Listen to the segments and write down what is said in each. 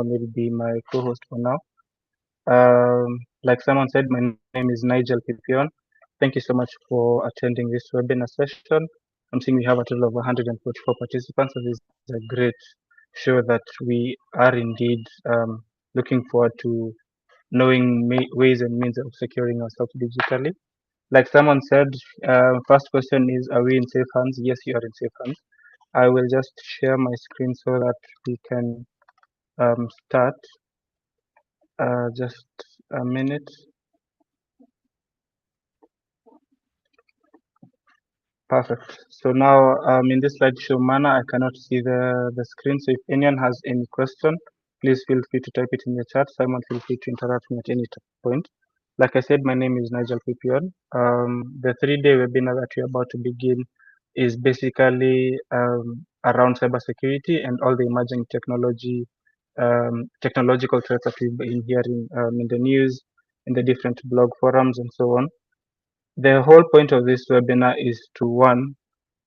will be my co-host for now. Like someone said, my name is Nigel Pipion. Thank you so much for attending this webinar session. I'm seeing we have a total of 144 participants, so this is a great show that we are indeed looking forward to knowing ways and means of securing ourselves digitally. Like someone said, first question is, are we in safe hands? Yes, you are in safe hands. I will just share my screen so that we can start. Just a minute. Perfect. So now in this slideshow manner, I cannot see the screen. So if anyone has any question, please feel free to type it in the chat. Simon, feel free to interrupt me at any point. Like I said, my name is Nigel Pipion. The 3-day webinar that we're about to begin is basically around cybersecurity and all the emerging technological threats that we've been hearing in the news, in the different blog forums, and so on. The whole point of this webinar is to, one,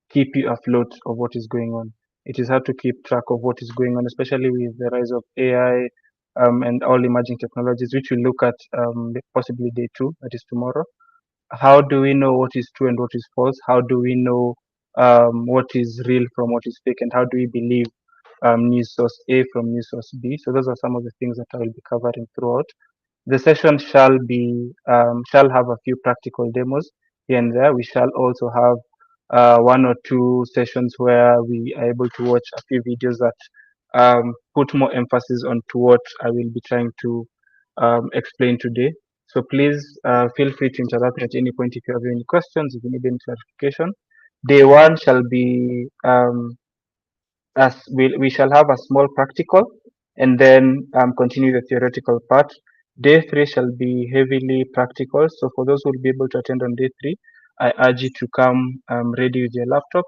keep you afloat of what is going on. It is hard to keep track of what is going on, especially with the rise of AI and all emerging technologies, which we look at possibly day 2, that is tomorrow. How do we know what is true and what is false? How do we know what is real from what is fake? And how do we believe news source A from news source B? So those are some of the things that I will be covering throughout. The session shall have a few practical demos here and there. We shall also have 1 or 2 sessions where we are able to watch a few videos that put more emphasis onto what I will be trying to explain today. So please feel free to interrupt at any point if you have any questions, if you need any clarification. Day 1 shall be as we shall have a small practical and then continue the theoretical part. Day 3 shall be heavily practical. So for those who will be able to attend on day 3, I urge you to come ready with your laptops.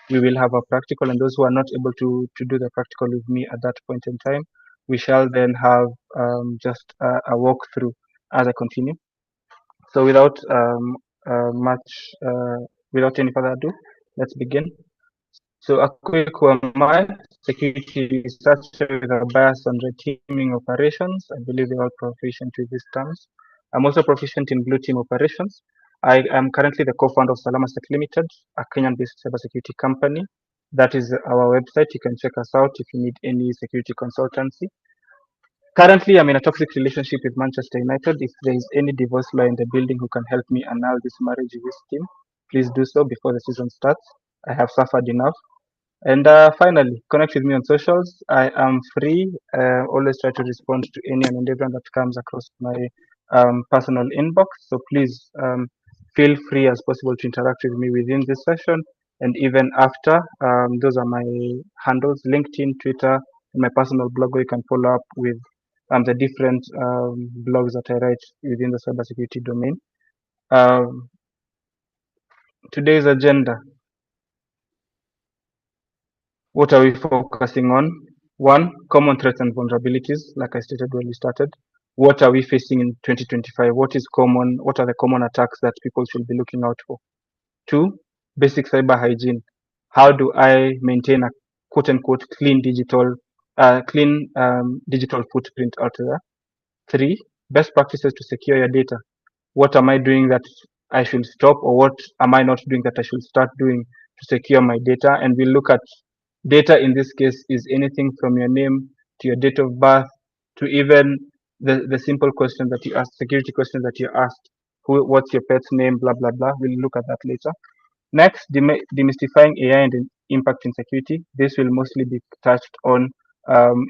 We will have a practical, and those who are not able to do the practical with me at that point in time, we shall then have just a walkthrough as I continue. So without any further ado, let's begin. So a quick who am I? Security researcher with a bias on red teaming operations. I believe they're all proficient with these terms. I'm also proficient in blue team operations. I am currently the co-founder of Salama Sec Limited, a Kenyan-based cybersecurity company. That is our website. You can check us out if you need any security consultancy. Currently, I'm in a toxic relationship with Manchester United. If there is any divorce lawyer in the building who can help me annul this marriage with this team, please do so before the season starts. I have suffered enough. And finally, connect with me on socials. I am free. Always try to respond to anyone and everyone that comes across my personal inbox. So please feel free as possible to interact with me within this session and even after. Those are my handles: LinkedIn, Twitter, and my personal blog, where you can follow up with the different blogs that I write within the cybersecurity domain. Today's agenda. What are we focusing on? 1, common threats and vulnerabilities, like I stated when we started. What are we facing in 2025? What is common? What are the common attacks that people should be looking out for? 2, basic cyber hygiene. How do I maintain a quote unquote clean digital footprint out there? 3, best practices to secure your data. What am I doing that I should stop, or what am I not doing that I should start doing to secure my data? And we look at data in this case is anything from your name to your date of birth to even the simple question that you asked, security questions that you asked. What's your pet's name? Blah blah blah. We'll look at that later. Next, demystifying AI and impact in security. This will mostly be touched on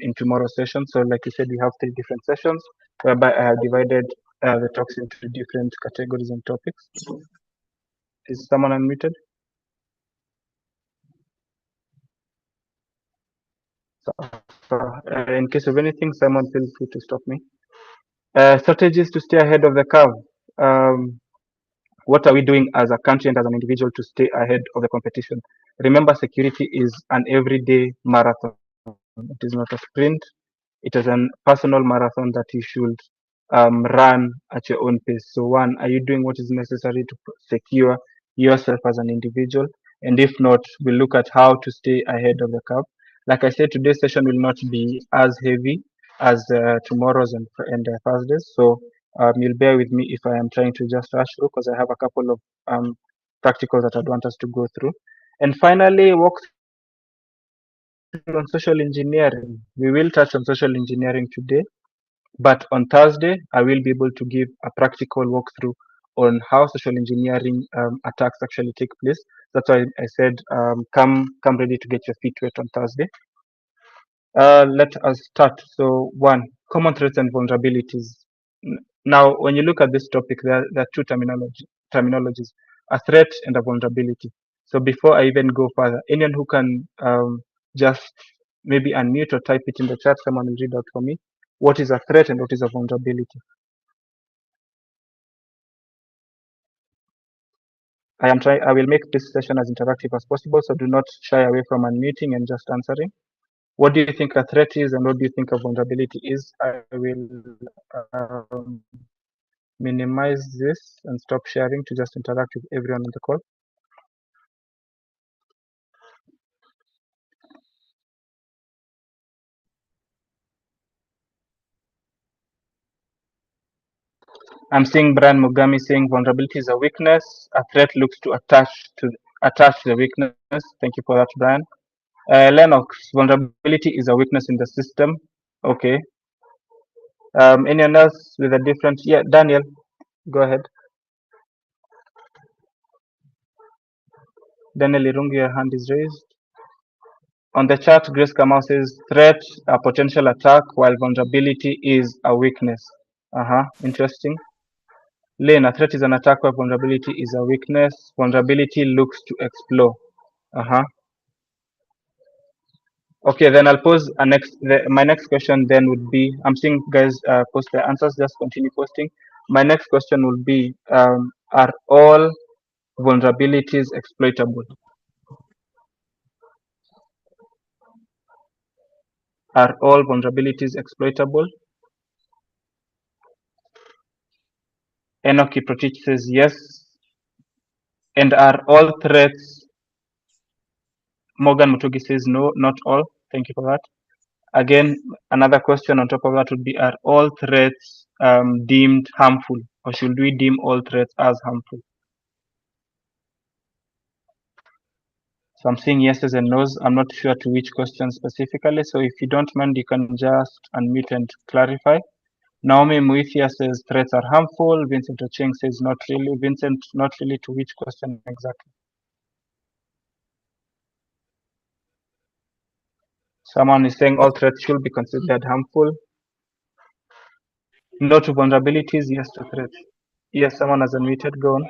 in tomorrow's session. So, like you said, we have 3 different sessions whereby I have divided the talks into different categories and topics. Is someone unmuted? So, in case of anything, someone feel free to stop me. Strategies to stay ahead of the curve. What are we doing as a country and as an individual to stay ahead of the competition? Remember, security is an everyday marathon. It is not a sprint. It is a personal marathon that you should run at your own pace. So, 1, are you doing what is necessary to secure yourself as an individual? And if not, we'll look at how to stay ahead of the curve. Like I said, today's session will not be as heavy as tomorrow's and Thursdays. So you'll bear with me if I am trying to just rush through because I have a couple of practicals that I'd want us to go through. And finally, walk through on social engineering. We will touch on social engineering today, but on Thursday, I will be able to give a practical walkthrough on how social engineering attacks actually take place. That's why I said come ready to get your feet wet on Thursday. Let us start. So, one, common threats and vulnerabilities. Now, when you look at this topic, there are two terminologies, a threat and a vulnerability. So, before I even go further, anyone who can just maybe unmute or type it in the chat, someone will read out for me. What is a threat and what is a vulnerability? I will make this session as interactive as possible, so do not shy away from unmuting and just answering. What do you think a threat is and what do you think a vulnerability is? I will minimize this and stop sharing to just interact with everyone on the call. I'm seeing Brian Mugami saying vulnerability is a weakness. A threat looks to attach the weakness. Thank you for that, Brian. Lennox, vulnerability is a weakness in the system. Okay. Anyone else with a different? Yeah, Daniel, go ahead. Daniel Irungi, your hand is raised. On the chat, Grace Kamau says threat, a potential attack, while vulnerability is a weakness. Interesting. Lane, a threat is an attack while vulnerability is a weakness. Vulnerability looks to explore. Okay, then I'll pose my next question then would be, I'm seeing guys post their answers, just continue posting. My next question will be, are all vulnerabilities exploitable? Are all vulnerabilities exploitable? Enoch Kiprotich says yes. And are all threats? Morgan Mutugi says no, not all. Thank you for that. Again, another question on top of that would be, are all threats deemed harmful, or should we deem all threats as harmful? So I'm seeing yeses and nos. I'm not sure to which question specifically. So if you don't mind, you can just unmute and clarify. Naomi Muithia says threats are harmful. Vincent Ocheng says not really. Vincent, not really to which question exactly? Someone is saying all threats should be considered harmful. No to vulnerabilities, yes to threats. Yes, someone has unmuted. Go on.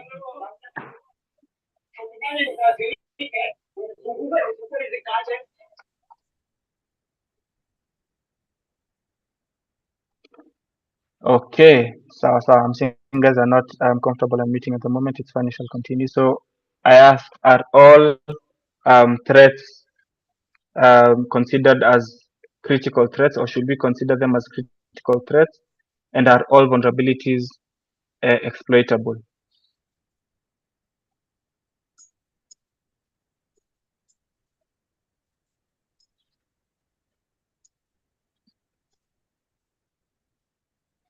Okay, so I'm saying guys are not comfortable unmuting at the moment. It's fine, I shall continue. So I asked, are all threats considered as critical threats, or should we consider them as critical threats? And are all vulnerabilities exploitable?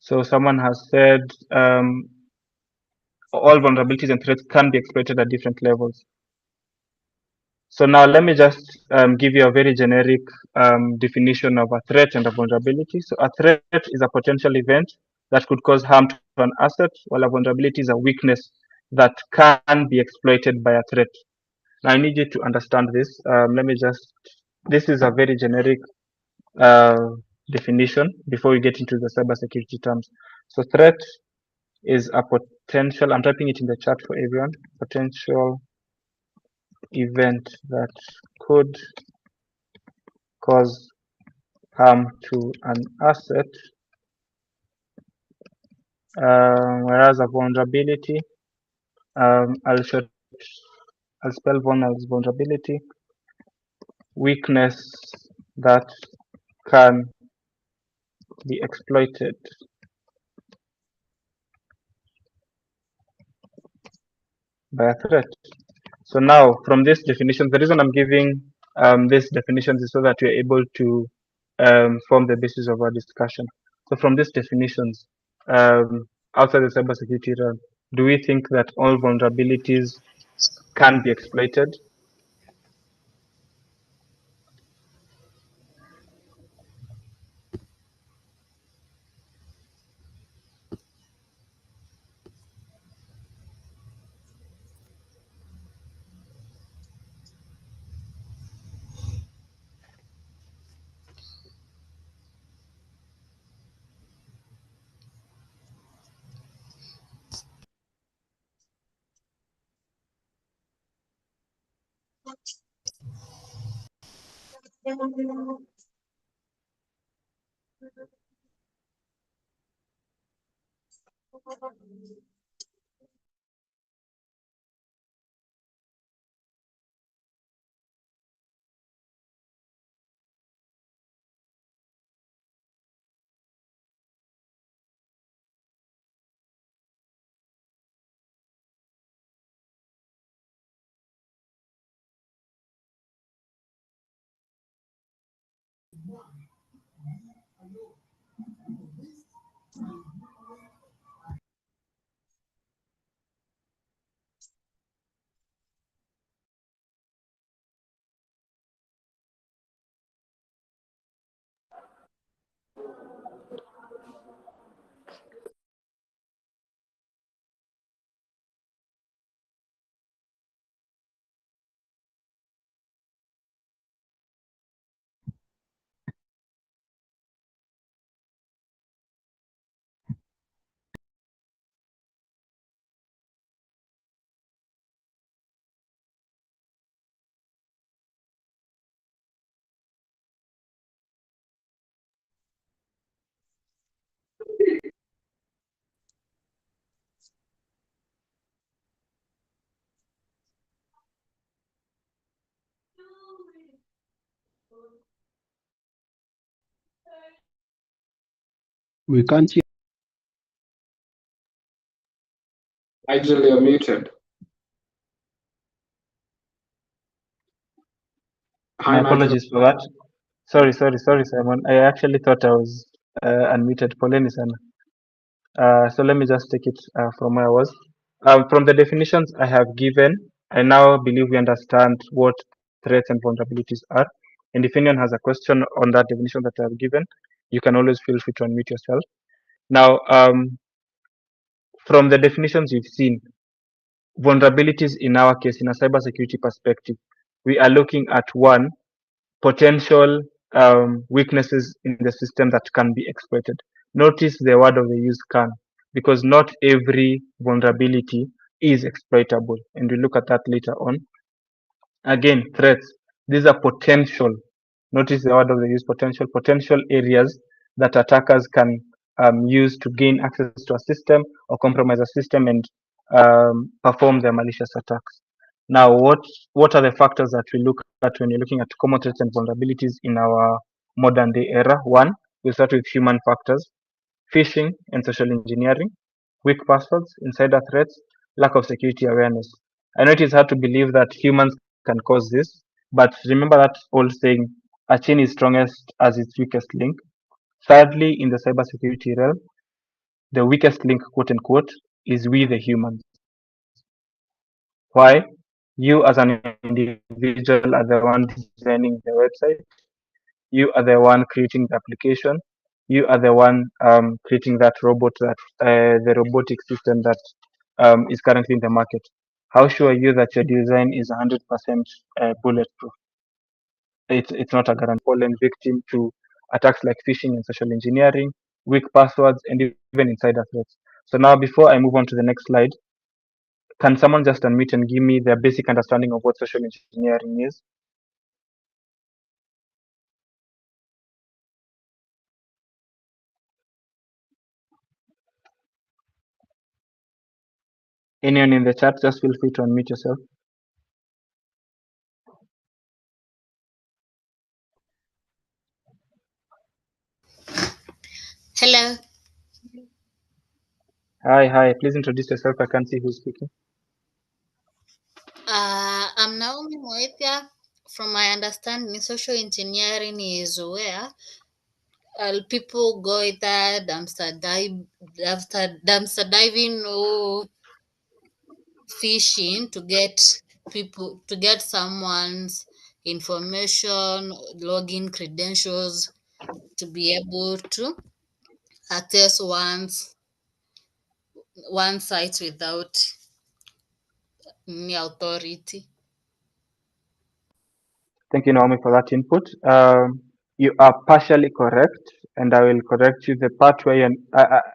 So someone has said all vulnerabilities and threats can be exploited at different levels. So now let me just give you a very generic definition of a threat and a vulnerability. So a threat is a potential event that could cause harm to an asset, while a vulnerability is a weakness that can be exploited by a threat. Now I need you to understand this. This is a very generic uh, definition before we get into the cybersecurity terms. So threat is a potential, I'm typing it in the chat for everyone, potential event that could cause harm to an asset, whereas a vulnerability, I'll spell vulnerability, weakness that can be exploited by a threat. So now, from this definition, the reason I'm giving these definitions is so that we are able to form the basis of our discussion. So from these definitions, outside the cybersecurity realm, do we think that all vulnerabilities can be exploited? We can't hear. Nigel, you're muted. My Hi, Nigel. apologies for that. Sorry, Simon. I actually thought I was unmuted. Poleni sana. So let me just take it from where I was. From the definitions I have given, I now believe we understand what threats and vulnerabilities are. And if anyone has a question on that definition that I have given, you can always feel free to unmute yourself. Now, from the definitions you've seen, vulnerabilities in our case, in a cybersecurity perspective, we are looking at one, potential weaknesses in the system that can be exploited. Notice the word of the use can, because not every vulnerability is exploitable, and we look at that later on. Again, threats. These are potential. Notice the word of the use potential areas that attackers can use to gain access to a system or compromise a system and perform their malicious attacks. Now, what are the factors that we look at when you're looking at common threats and vulnerabilities in our modern day era? One, we start with human factors, phishing and social engineering, weak passwords, insider threats, lack of security awareness. I know it is hard to believe that humans can cause this, but remember that old saying, a chain is strongest as its weakest link. Thirdly, in the cybersecurity realm, the weakest link, quote unquote, is we the humans. Why? You as an individual are the one designing the website. You are the one creating the application. You are the one creating that robot, that the robotic system that is currently in the market. How sure are you that your design is 100% bulletproof? It's not a guarantee. Fallen victim to attacks like phishing and social engineering, weak passwords, and even insider threats. So now, before I move on to the next slide, can someone just unmute and give me their basic understanding of what social engineering is? Anyone in the chat, just feel free to unmute yourself. Hello. Hi. Please introduce yourself. I can't see who's speaking. I'm Naomi Moetia from my understanding, social engineering is where people go there dumpster diving or fishing to get someone's information, login credentials to be able to access one site without any authority. Thank you, Naomi, for that input. You are partially correct, and I will correct you. The part where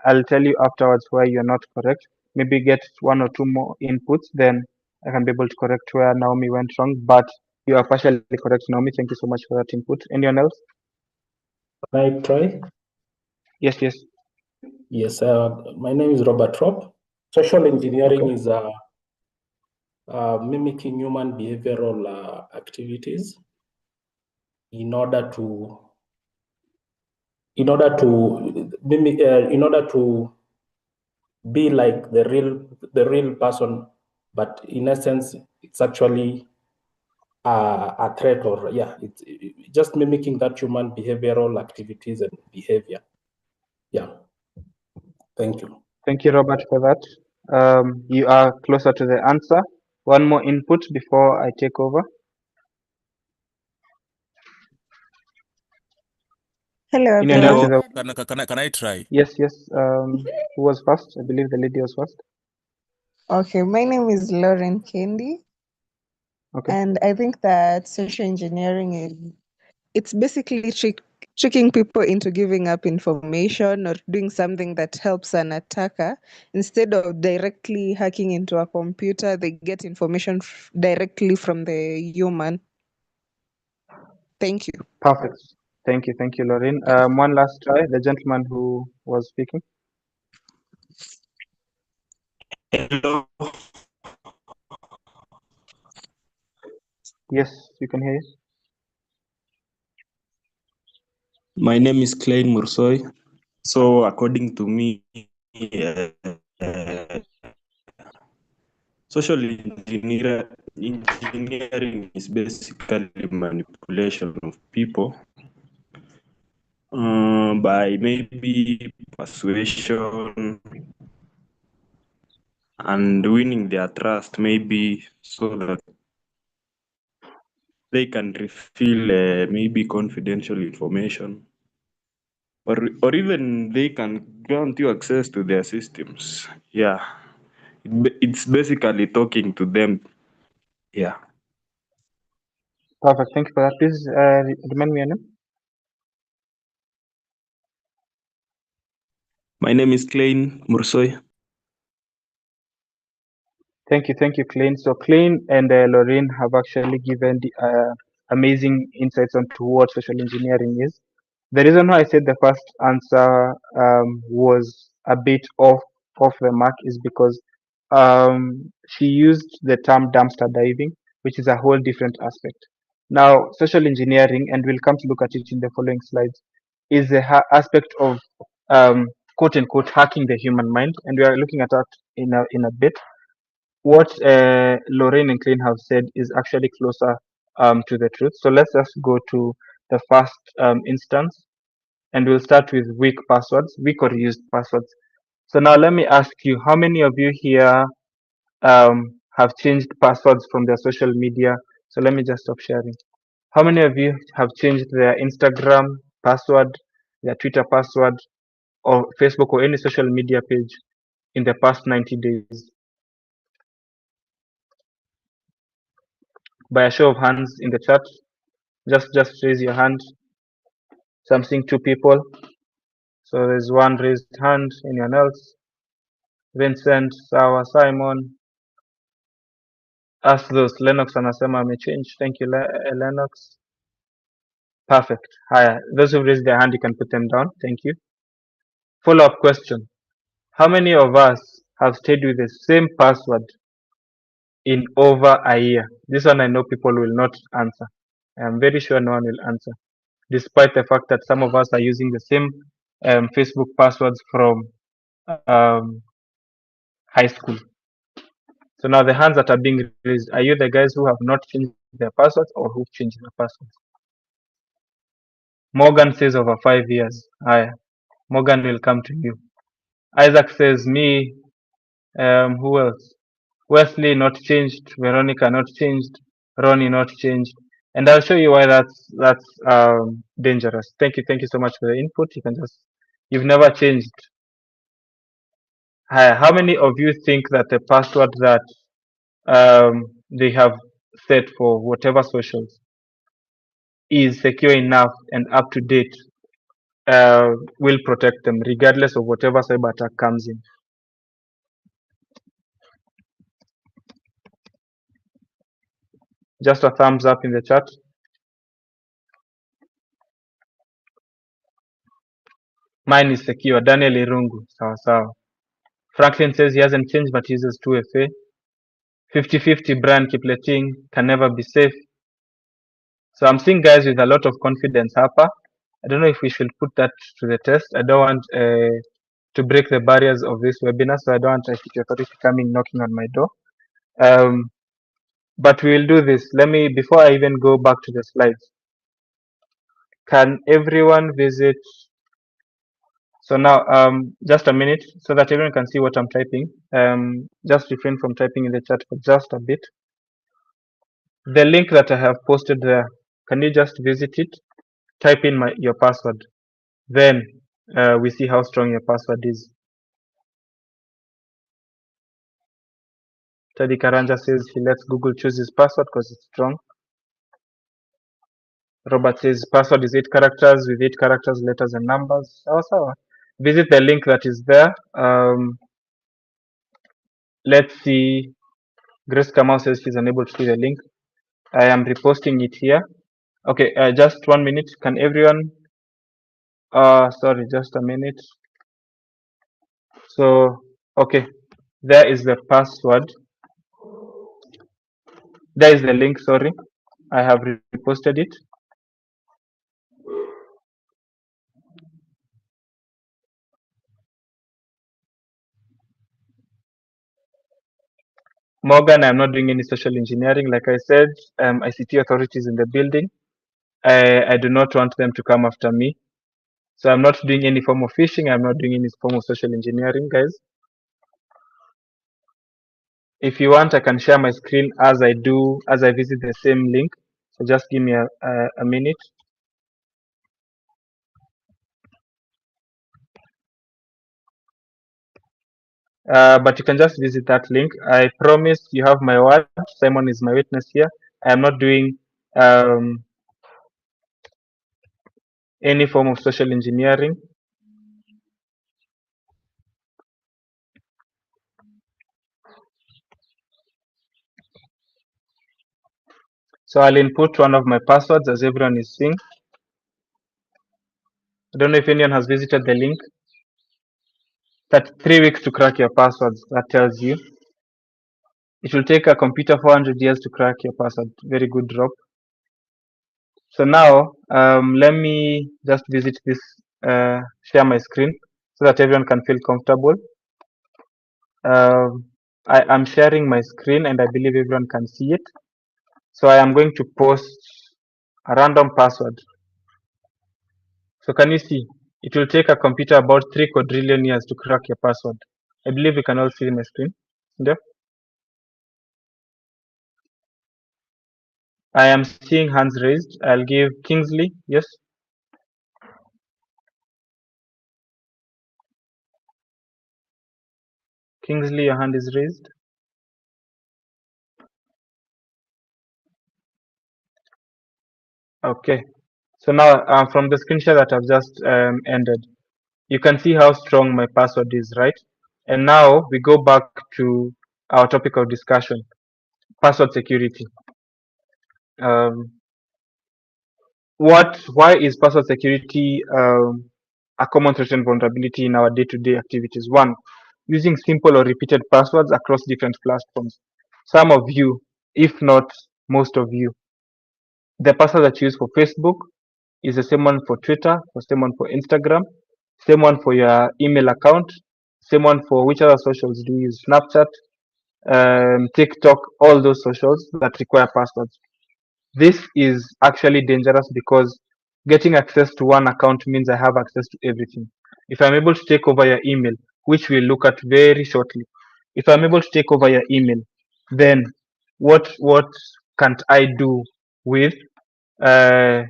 I'll tell you afterwards where you're not correct. Maybe get one or two more inputs, then I can be able to correct where Naomi went wrong. But you are partially correct, Naomi. Thank you so much for that input. Anyone else? Can I try? Yes, yes. Yes, my name is Robert Trop. Social engineering is mimicking human behavioral activities in order to mimic, in order to be like the real person, but in essence, it's actually a threat, or it's just mimicking that human behavioral activities and behavior. Yeah, thank you. Thank you, Robert, for that. You are closer to the answer. One more input before I take over. Hello, Anyone else everyone. with a... Can I try? Yes, yes. Who was first? I believe the lady was first. Okay, my name is Lauren Kendi, Okay. and I think that social engineering it's basically tricking people into giving up information or doing something that helps an attacker. Instead of directly hacking into a computer, they get information directly from the human. Thank you. Perfect. Thank you, Lauren. One last try. The gentleman who was speaking. Hello, Yes, you can hear. my name is Klein Mursoy. So, according to me, social engineering is basically manipulation of people by maybe persuasion and winning their trust, maybe so that they can reveal maybe confidential information, or even they can grant you access to their systems. Yeah, it's basically talking to them. Yeah. Perfect. Thank you for that. Please remind me your name. My name is Klein Mursoy. Thank you, Klein. So Klein and Lorraine have actually given the amazing insights onto what social engineering is. The reason why I said the first answer was a bit off the mark is because she used the term dumpster diving, which is a whole different aspect. Now, social engineering, and we'll come to look at it in the following slides, is the aspect of quote unquote hacking the human mind, and we are looking at that in a bit. What Lorraine and Klein have said is actually closer to the truth. So let's just go to the first instance, and we'll start with weak passwords, weak or used passwords. So now let me ask you, how many of you here have changed passwords from their social media? So let me just stop sharing. How many of you have changed their Instagram password, their Twitter password, or Facebook or any social media page in the past 90 days? By a show of hands in the chat, just raise your hand. So I'm seeing two people. So there's one raised hand. Anyone else? Vincent, Sawa, Simon. Ask those. Lennox anasema amechange. Thank you, Lennox. Perfect. Haya, those who raised their hand, you can put them down. Thank you. Follow-up question. How many of us have stayed with the same password in over a year? This one I know people will not answer. I am very sure no one will answer, despite the fact that some of us are using the same Facebook passwords from high school. So now the hands that are being raised, are you the guys who have not changed their passwords or who've changed their passwords. Morgan says over 5 years. Haya, Morgan will come to you. Isaac says me. Who else? Wesley not changed. Veronica not changed. Ronnie not changed. And I'll show you why that's dangerous. Thank you so much for the input. You've never changed. Haya, how many of you think that the password that they have set for whatever socials is secure enough and up to date, will protect them regardless of whatever cyber attack comes in? Just a thumbs up in the chat. Mine is secure. Daniel Irungu. Sawa sawa. Franklin says he hasn't changed but uses 2FA. 50-50 Brian Kipleting can never be safe. So I'm seeing guys with a lot of confidence hapa. I don't know if we should put that to the test. I don't want to break the barriers of this webinar, so I don't want ICT authority coming knocking on my door. But we will do this. Before I even go back to the slides, can everyone visit? So now, just a minute so that everyone can see what I'm typing. Just refrain from typing in the chat for just a bit. The link that I have posted there, can you just visit it? Type in your password. Then we see how strong your password is. Teddy Karanja says he lets Google choose his password because it's strong. Robert says password is 8 characters with 8 characters, letters, and numbers. So visit the link that is there. Let's see. Grace Kamau says she's unable to see the link. I am reposting it here. Okay, just 1 minute. Can everyone? Sorry, just a minute. So, okay, there is the password. There is the link. Sorry, I have reposted it. Morgan, I'm not doing any social engineering. Like I said, ICT authorities in the building. I do not want them to come after me. So I'm not doing any form of phishing. I'm not doing any form of social engineering, guys. If you want, I can share my screen as I visit the same link. So just give me a minute. But you can just visit that link. I promise you have my word. Simon is my witness here. I am not doing any form of social engineering. So I'll input one of my passwords as everyone is seeing. I don't know if anyone has visited the link. That's 3 weeks to crack your passwords. That tells you. It will take a computer 400 years to crack your password. Very good drop. So now, let me just visit this, share my screen so that everyone can feel comfortable. I am sharing my screen and I believe everyone can see it. So I am going to post a random password. So can you see? It will take a computer about 3 quadrillion years to crack your password. I believe you can all see my screen. Yeah. I am seeing hands raised. I'll give Kingsley. Yes. Kingsley, your hand is raised. Okay. So now from the screenshot that I've just ended, you can see how strong my password is, right? And now we go back to our topic of discussion, password security. Why is password security a common threat and vulnerability in our day-to-day activities? One, using simple or repeated passwords across different platforms. Some of you, if not most of you, the password that you use for Facebook is the same one for Twitter, the same one for Instagram, same one for your email account, same one for which other socials do you use? Snapchat, TikTok, all those socials that require passwords. This is actually dangerous because getting access to one account means I have access to everything. If I'm able to take over your email, which we'll look at very shortly, if I'm able to take over your email, then what can't I do with uh,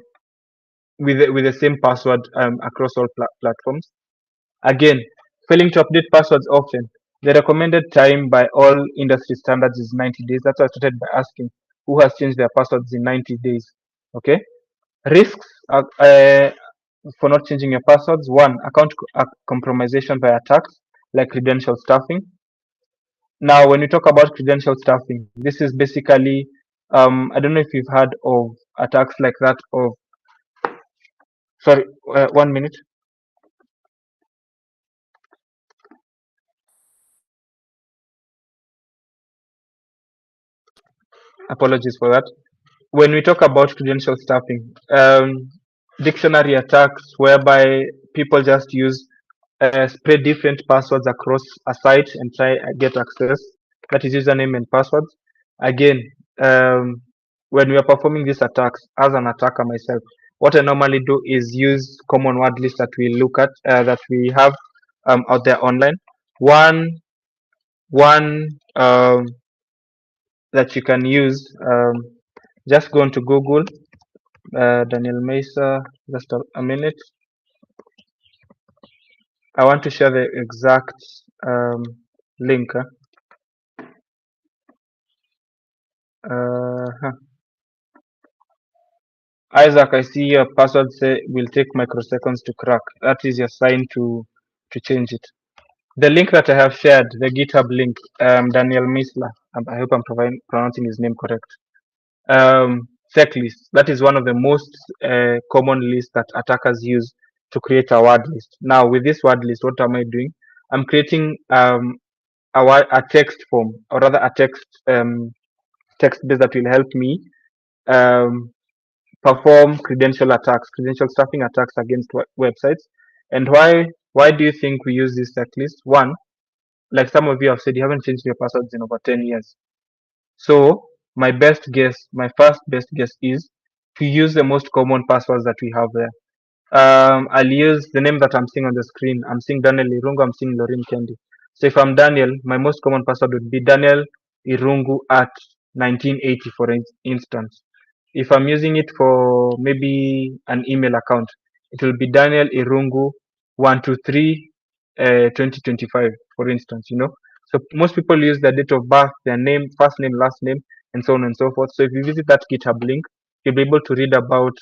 with the same password across all platforms? Again, failing to update passwords often. The recommended time by all industry standards is 90 days. That's why I started by asking who has changed their passwords in 90 days. Okay. Risks for not changing your passwords. One, account compromisation by attacks like credential stuffing. Now, when we talk about credential stuffing, this is basically, I don't know if you've heard of attacks like that. Of sorry, 1 minute. Apologies for that. When we talk about credential stuffing, dictionary attacks whereby people just use spread different passwords across a site and try get access. That is username and passwords. Again, when we are performing these attacks as an attacker myself, what I normally do is use common word lists that we look at that we have out there online. One that you can use. Just go into Google, Daniel Mesa. Just a minute. I want to share the exact link. Huh. Isaac, I see your password say will take microseconds to crack. That is your sign to change it. The link that I have shared, the GitHub link, Daniel Misla. I hope I'm pronouncing his name correct. Checklist. That is one of the most common lists that attackers use to create a word list. Now, with this word list, what am I doing? I'm creating a text form, or rather a text base that will help me um, perform credential stuffing attacks against websites. And why do you think we use this checklist? One, like some of you have said, you haven't changed your passwords in over 10 years. So my first best guess is to use the most common passwords that we have there. I'll use the name that I'm seeing on the screen. I'm seeing Daniel Irungu. I'm seeing Lorraine Kendi. So if I'm Daniel, my most common password would be Daniel Irungu at 1980, for instance. If I'm using it for maybe an email account, it will be Daniel Irungu 123 2025, for instance. So most people use their date of birth, their name, first name, last name, and so on and so forth. So if you visit that GitHub link, you'll be able to read about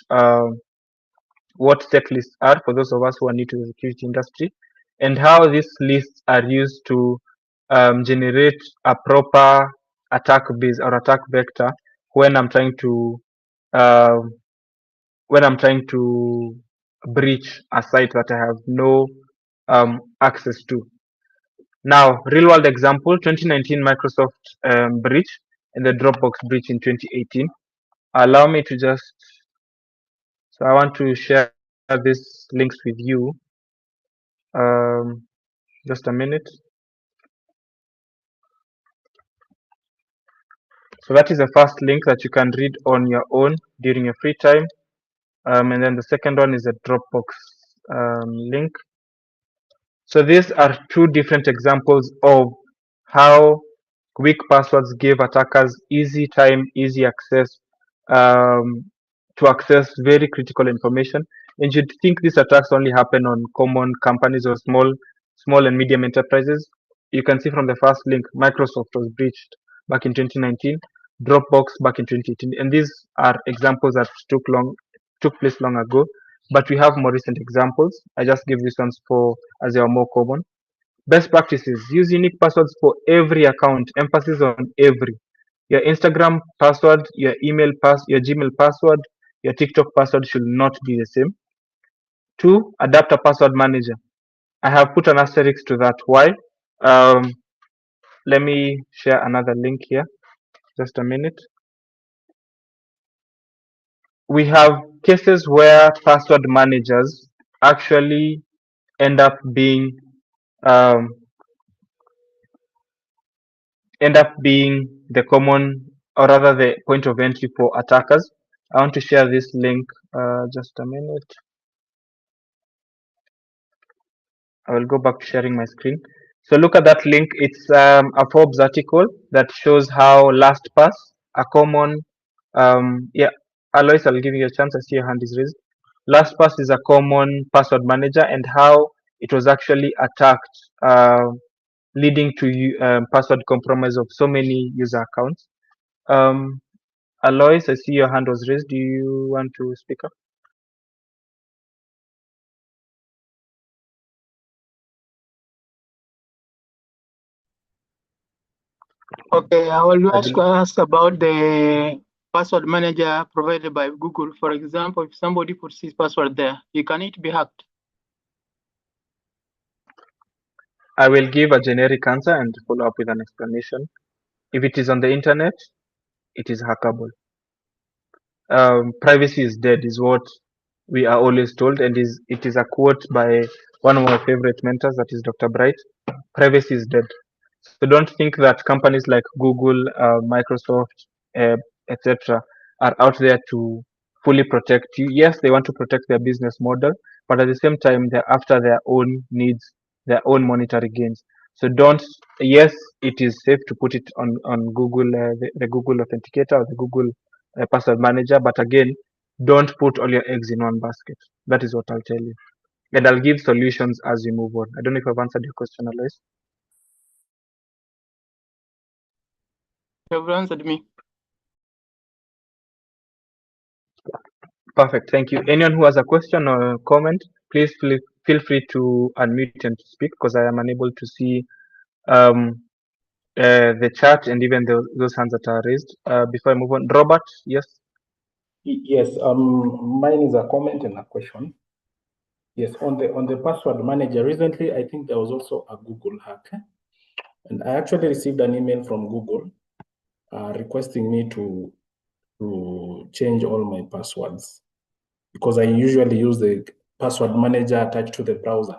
what checklists are for those of us who are new to the security industry, and how these lists are used to generate a proper attack base or attack vector when I'm trying to uh, breach a site that I have no access to. Now, real world example: 2019 Microsoft breach and the Dropbox breach in 2018. Allow me to just so I want to share these links with you. Just a minute. So that is the first link that you can read on your own during your free time. And then the second one is a Dropbox link. So these are two different examples of how weak passwords give attackers easy time, easy access to access very critical information. And you'd think these attacks only happen on common companies or small and medium enterprises. You can see from the first link, Microsoft was breached back in 2019, Dropbox back in 2018, and these are examples that took place long ago. But we have more recent examples. I just give these ones as they are more common. Best practices: use unique passwords for every account. Emphasis on every. Your Instagram password, your Gmail password, your TikTok password should not be the same. Two, adapt a password manager. I have put an asterisk to that. Why? Um, Let me share another link here. Just a minute. We have cases where password managers actually end up being um, the common, or rather the point of entry for attackers. I want to share this link. Just a minute. I will go back to sharing my screen. So look at that link. It's a Forbes article that shows how LastPass, a common, yeah, Alois, I'll give you a chance. I see your hand is raised. LastPass is a common password manager and how it was actually attacked, leading to password compromise of so many user accounts. Alois, I see your hand was raised. Do you want to speak up? Okay, I will ask about the password manager provided by Google. For example, if somebody puts his password there, can it be hacked? I will give a generic answer and follow up with an explanation. If it is on the internet, it is hackable. Privacy is dead, is what we are always told, and it is a quote by one of my favorite mentors, that is Dr. Bright. Privacy is dead. So don't think that companies like Google, Microsoft, etc., are out there to fully protect you. Yes, they want to protect their business model, but at the same time, they're after their own needs, their own monetary gains. So don't. Yes, it is safe to put it on Google, the Google Authenticator or the Google Password Manager, but again, don't put all your eggs in one basket. That is what I'll tell you, and I'll give solutions as we move on. I don't know if I've answered your question, Alois. You have answered me. Perfect. Thank you. Anyone who has a question or comment, please feel free to unmute and speak, because I am unable to see um, the chat and even those hands that are raised. Before I move on, Robert, yes. Yes, mine is a comment and a question. Yes, on the password manager, recently I think there was also a Google hack, and I actually received an email from Google requesting me to change all my passwords, because I usually use the password manager attached to the browser.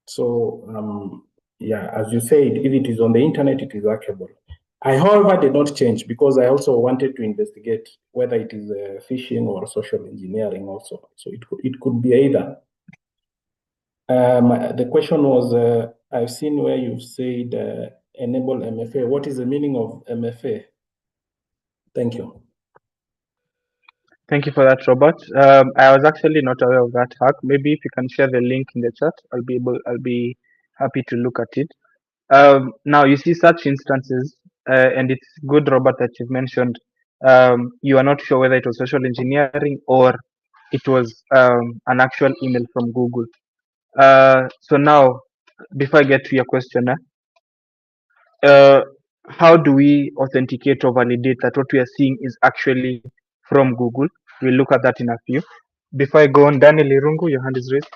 So yeah, as you said, if it is on the internet, it is hackable. I, however, did not change because I also wanted to investigate whether it is phishing or social engineering also. So it could be either. The question was, I've seen where you've said enable MFA. What is the meaning of MFA? Thank you. Thank you for that, Robert. I was actually not aware of that hack. Maybe if you can share the link in the chat, I'll be happy to look at it. Now you see such instances, and it's good, Robert, that you've mentioned. You are not sure whether it was social engineering or it was an actual email from Google. So now, before I get to your question, how do we authenticate or validate that what we are seeing is actually from Google? We'll look at that in a few. Before I go on, Daniel Irungu, your hand is raised.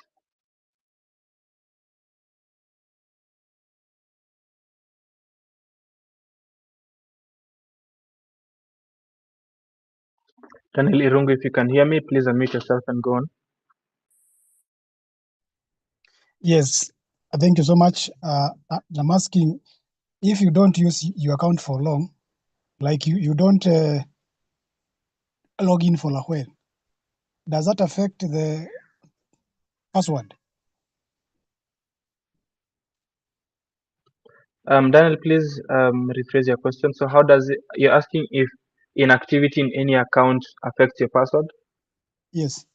Daniel Irungu, if you can hear me, please unmute yourself and go on. Yes, thank you so much. I'm asking, if you don't use your account for long, like you don't log in for a while, does that affect the password? Daniel, please rephrase your question. So how does it, you're asking if inactivity in any account affects your password? Yes.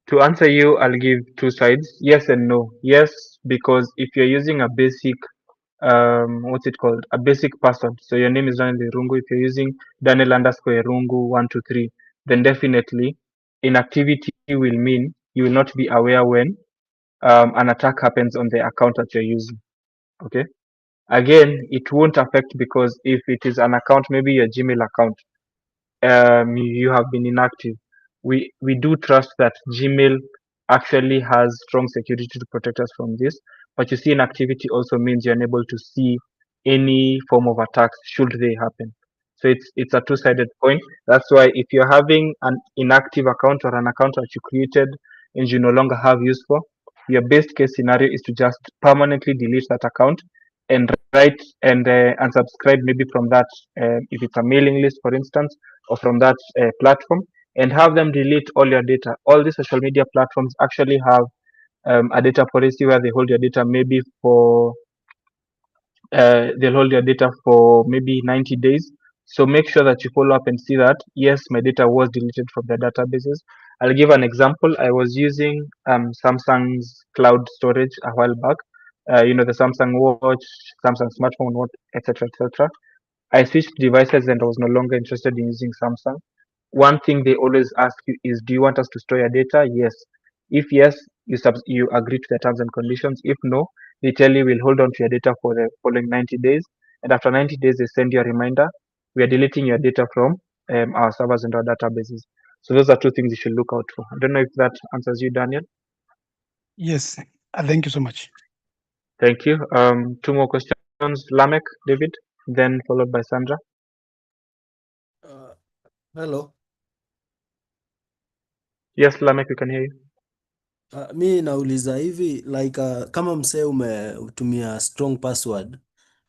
To answer you, I'll give two sides, yes and no. Yes, because if you're using a basic, what's it called? A basic password. So your name is Daniel Irungu. If you're using Daniel underscore Irungu 123, then definitely inactivity will mean you will not be aware when an attack happens on the account that you're using. Okay. Again, it won't affect, because if it is an account, maybe your Gmail account, you have been inactive. We do trust that Gmail actually has strong security to protect us from this. But you see, inactivity also means you're unable to see any form of attacks should they happen. So it's a two-sided point. That's why if you're having an inactive account or an account that you created and you no longer have use for, your best case scenario is to just permanently delete that account and write and unsubscribe maybe from that, if it's a mailing list, for instance, or from that platform, and have them delete all your data. All these social media platforms actually have a data policy where they hold your data maybe for they'll hold your data for maybe 90 days. So make sure that you follow up and see that yes, my data was deleted from the databases. I'll give an example. I was using Samsung's cloud storage a while back. The Samsung Watch, Samsung smartphone, what, etc., etc. I switched devices and I was no longer interested in using Samsung. One thing they always ask you is, do you want us to store your data? Yes. If yes, you agree to the terms and conditions. If no, they tell you we'll hold on to your data for the following 90 days. And after 90 days, they send you a reminder. We are deleting your data from our servers and our databases. So those are two things you should look out for. I don't know if that answers you, Daniel. Yes, thank you so much. Thank you. Two more questions. Lamek, David, then followed by Sandra. Hello. Yes, Lamek, we can hear you. Mi nauliza hivi like kama msee umetumia strong password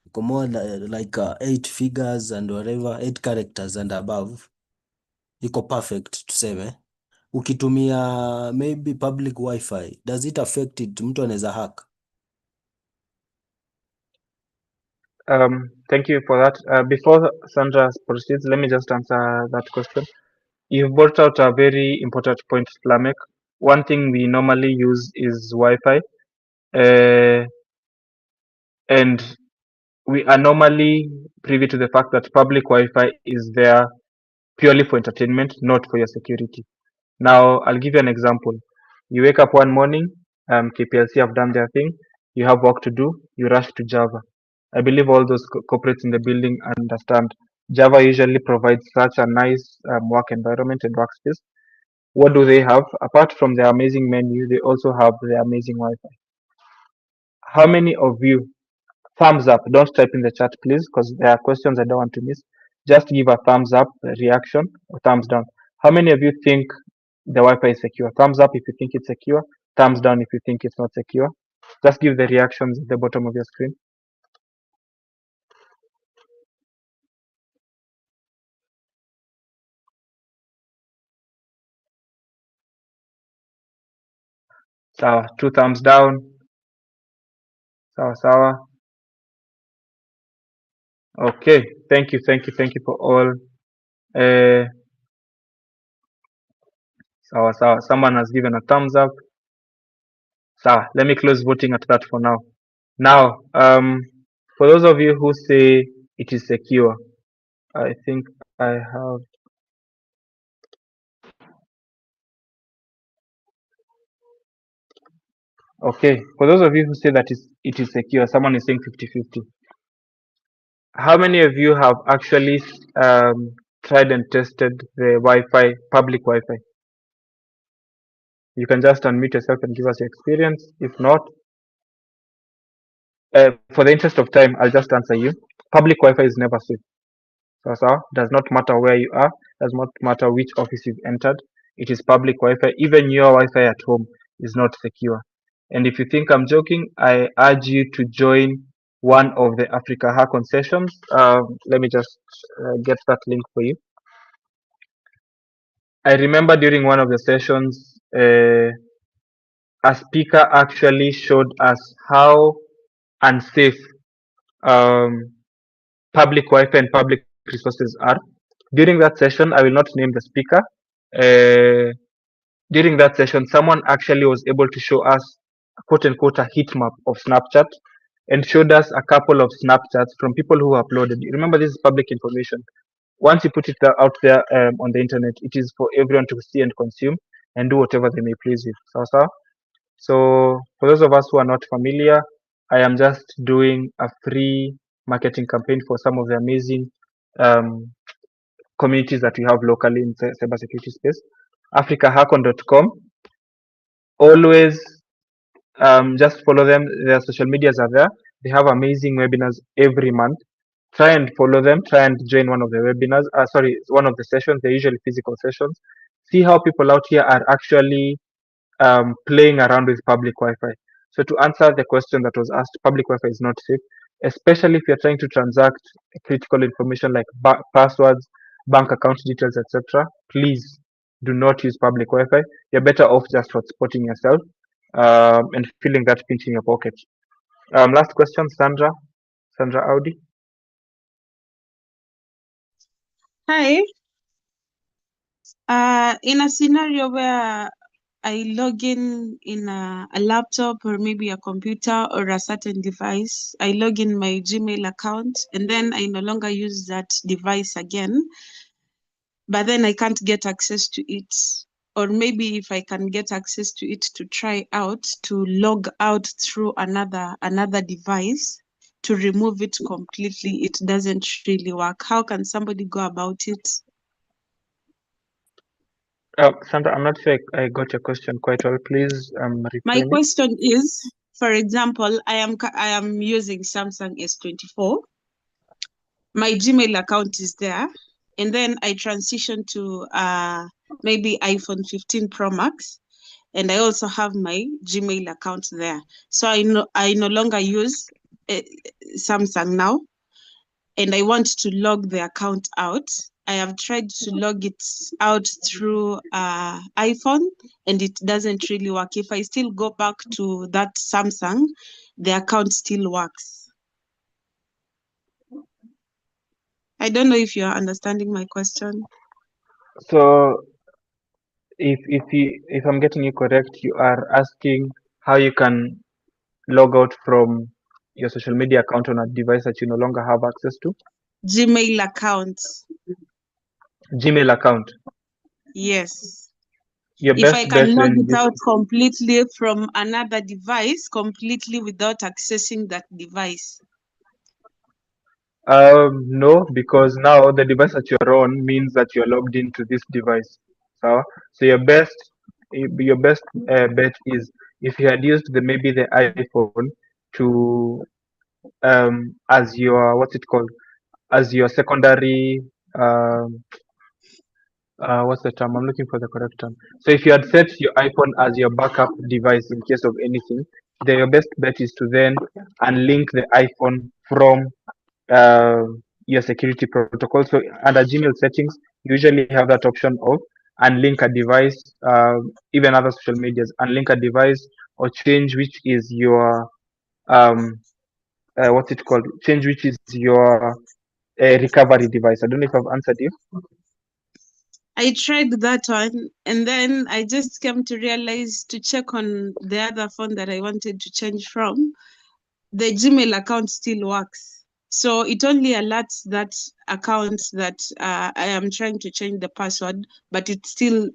uko more like 8 figures and whatever 8 characters and above iko perfect tuseme, ukitumia maybe public wifi does it affect it? Mtu anaweza hack? Thank you for that. Before Sandra proceeds, let me just answer that question. You've brought out a very important point, Lamek. One thing we normally use is Wi-Fi, and we are normally privy to the fact that public Wi-Fi is there purely for entertainment, not for your security. Now, I'll give you an example. You wake up one morning, KPLC have done their thing, you have work to do, you rush to Java. I believe all those corporates in the building understand Java usually provides such a nice work environment and workspace. What do they have? Apart from the amazing menu, they also have the amazing Wi-Fi. How many of you, thumbs up, don't type in the chat please, because there are questions I don't want to miss. Just give a thumbs up reaction or thumbs down. How many of you think the Wi-Fi is secure? Thumbs up if you think it's secure, thumbs down if you think it's not secure. Just give the reactions at the bottom of your screen. Sawa, 2 thumbs down. Sawa sawa. Okay, thank you for all. Sawa sawa. Someone has given a thumbs up. Sawa, let me close voting at that for now. Now, for those of you who say it is secure, I think I have. Okay, for those of you who say that it is secure, someone is saying 50-50. How many of you have actually tried and tested the Wi-Fi, public Wi-Fi? You can just unmute yourself and give us your experience. If not, for the interest of time, I'll just answer you. Public Wi-Fi is never safe. So does not matter where you are, does not matter which office you've entered. It is public Wi-Fi. Even your Wi-Fi at home is not secure. And if you think I'm joking, I urge you to join one of the Africa Hackon sessions. Let me just get that link for you. I remember during one of the sessions, a speaker actually showed us how unsafe public Wi-Fi and public resources are. During that session, I will not name the speaker. During that session, someone actually was able to show us, quote unquote, a heat map of Snapchat and showed us a couple of Snapchats from people who uploaded. Remember, this is public information. Once you put it out there on the internet, it is for everyone to see and consume and do whatever they may please with. So for those of us who are not familiar, I am just doing a free marketing campaign for some of the amazing communities that we have locally in cybersecurity space. AfricaHackon.com. Always just follow them. Their social medias are there. They have amazing webinars every month. Try and follow them. Try and join one of the webinars. One of the sessions. They're usually physical sessions. See how people out here are actually playing around with public Wi-Fi. So to answer the question that was asked, public Wi-Fi is not safe, especially if you're trying to transact critical information like passwords, bank account details, etc., please do not use public Wi-Fi. You're better off just hotspotting yourself and feeling that pinch in your pocket. Last question, Sandra Audi. Hi. In a scenario where I log in a laptop or maybe a computer or a certain device, I log in my Gmail account and then I no longer use that device again, but then I can't get access to it. Or maybe if I can get access to it to try out, to log out through another device, to remove it completely, it doesn't really work. How can somebody go about it? Sandra, I'm not sure I got your question quite well. Please My reframe it. question is, for example, I am using Samsung S24. My Gmail account is there, and then I transition to maybe iPhone 15 Pro Max, and I also have my Gmail account there. So I no longer use Samsung now, and I want to log the account out. I have tried to log it out through iPhone, and it doesn't really work. If I still go back to that Samsung, the account still works. I don't know if you're understanding my question. So if I'm getting you correct, you are asking how you can log out from your social media account on a device that you no longer have access to. Gmail account. Gmail account. Yes. Your If best I bet can log in it this. out completely from another device, completely without accessing that device. No, because now the device that you're on means that you're logged into this device. So your best bet is if you had used maybe the iPhone to as your what's it called, as your secondary what's the term? I'm looking for the correct term. So if you had set your iPhone as your backup device in case of anything, then your best bet is to then unlink the iPhone from uh, your security protocol. So under Gmail settings, you usually have that option of unlink a device, even other social medias, unlink a device or change which is your what's it called? Change which is your recovery device. I don't know if I've answered you. I tried that one, and then I just came to realize to check on the other phone that I wanted to change from. The Gmail account still works. So it only alerts that account that I am trying to change the password, but it still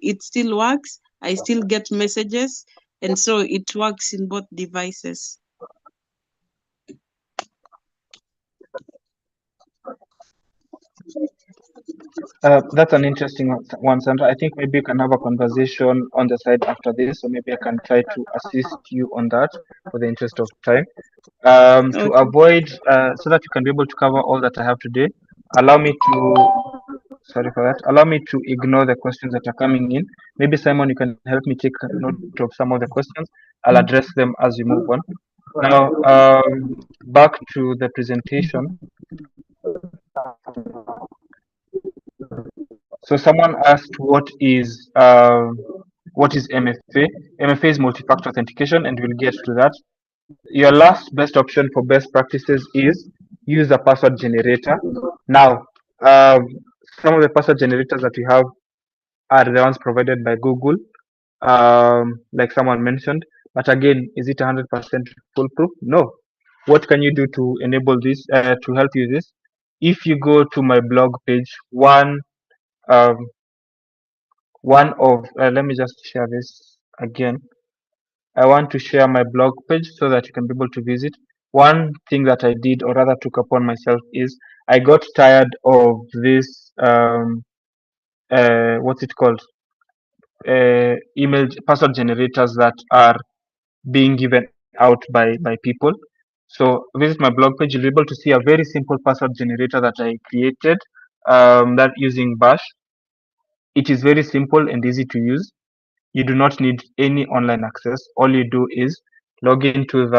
works. I still get messages, and so it works in both devices. That's an interesting one, Sandra. I think maybe you can have a conversation on the side after this, so maybe I can try to assist you on that for the interest of time. To Okay. avoid, so that you can be able to cover all that I have today, allow me to, sorry for that, allow me to ignore the questions that are coming in. Maybe Simon, you can help me take note of some of the questions. I'll address them as we move on. Now, back to the presentation. So someone asked what is MFA? MFA is multi-factor authentication, and we'll get to that. Your last best option for best practices is use a password generator. Now, some of the password generators that we have are the ones provided by Google, like someone mentioned. But again, is it 100% foolproof? No. What can you do to enable this, to help you this? If you go to my blog page, um, let me just share this again. I want to share my blog page so that you can be able to visit. One thing that I did, or rather took upon myself, is I got tired of this what's it called, email password generators that are being given out by people. So visit my blog page, you'll be able to see a very simple password generator that I created, that using bash. It is very simple and easy to use. You do not need any online access. All you do is log into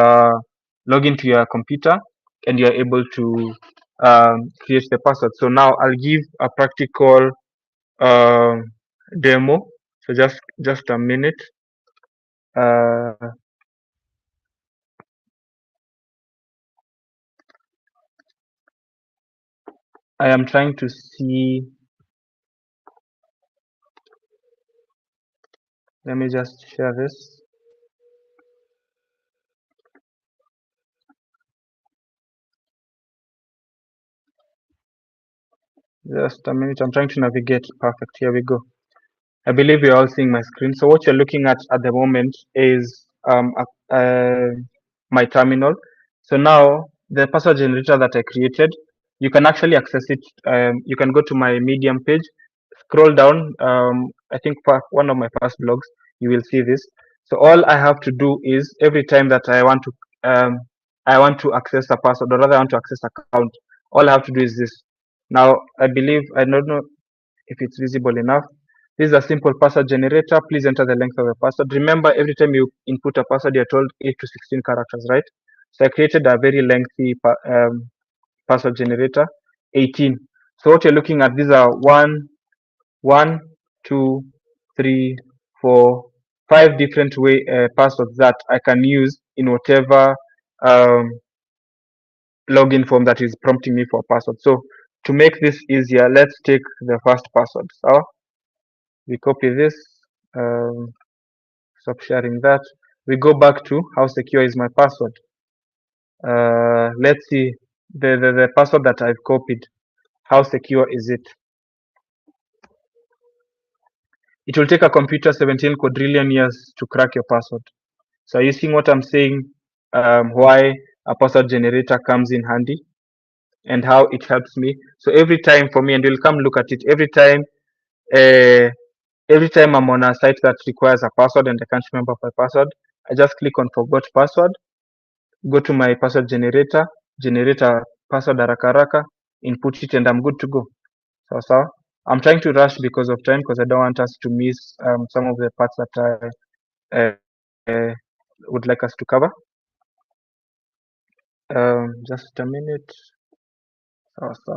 your computer, and you're able to create the password. So now I'll give a practical demo. So just a minute. I am trying to see. Let me just share this. Just a minute. I'm trying to navigate. Perfect. Here we go. I believe you're all seeing my screen. So what you're looking at the moment is my terminal. So now the password generator that I created, you can actually access it. You can go to my Medium page, scroll down. I think one of my past blogs, you will see this. So all I have to do is every time that I want to access a password, or rather I want to access account, all I have to do is this. Now I believe, I don't know if it's visible enough. This is a simple password generator. Please enter the length of the password. Remember, every time you input a password, you're told 8 to 16 characters, right? So I created a very lengthy password generator, 18. So what you're looking at, these are 1, 2, 3, 4, 5 different passwords that I can use in whatever login form that is prompting me for a password. So to make this easier, let's take the first password. So we copy this, stop sharing that. We go back to how secure is my password. Let's see the password that I've copied. How secure is it? It will take a computer 17 quadrillion years to crack your password. So are you seeing what I'm saying? Why a password generator comes in handy and how it helps me. So every time for me, and you'll come look at it, every time I'm on a site that requires a password and I can't remember my password, I just click on forgot password, go to my password generator, generate a password haraka, input it, and I'm good to go. So I'm trying to rush because of time, because I don't want us to miss some of the parts that I would like us to cover. Just a minute. So.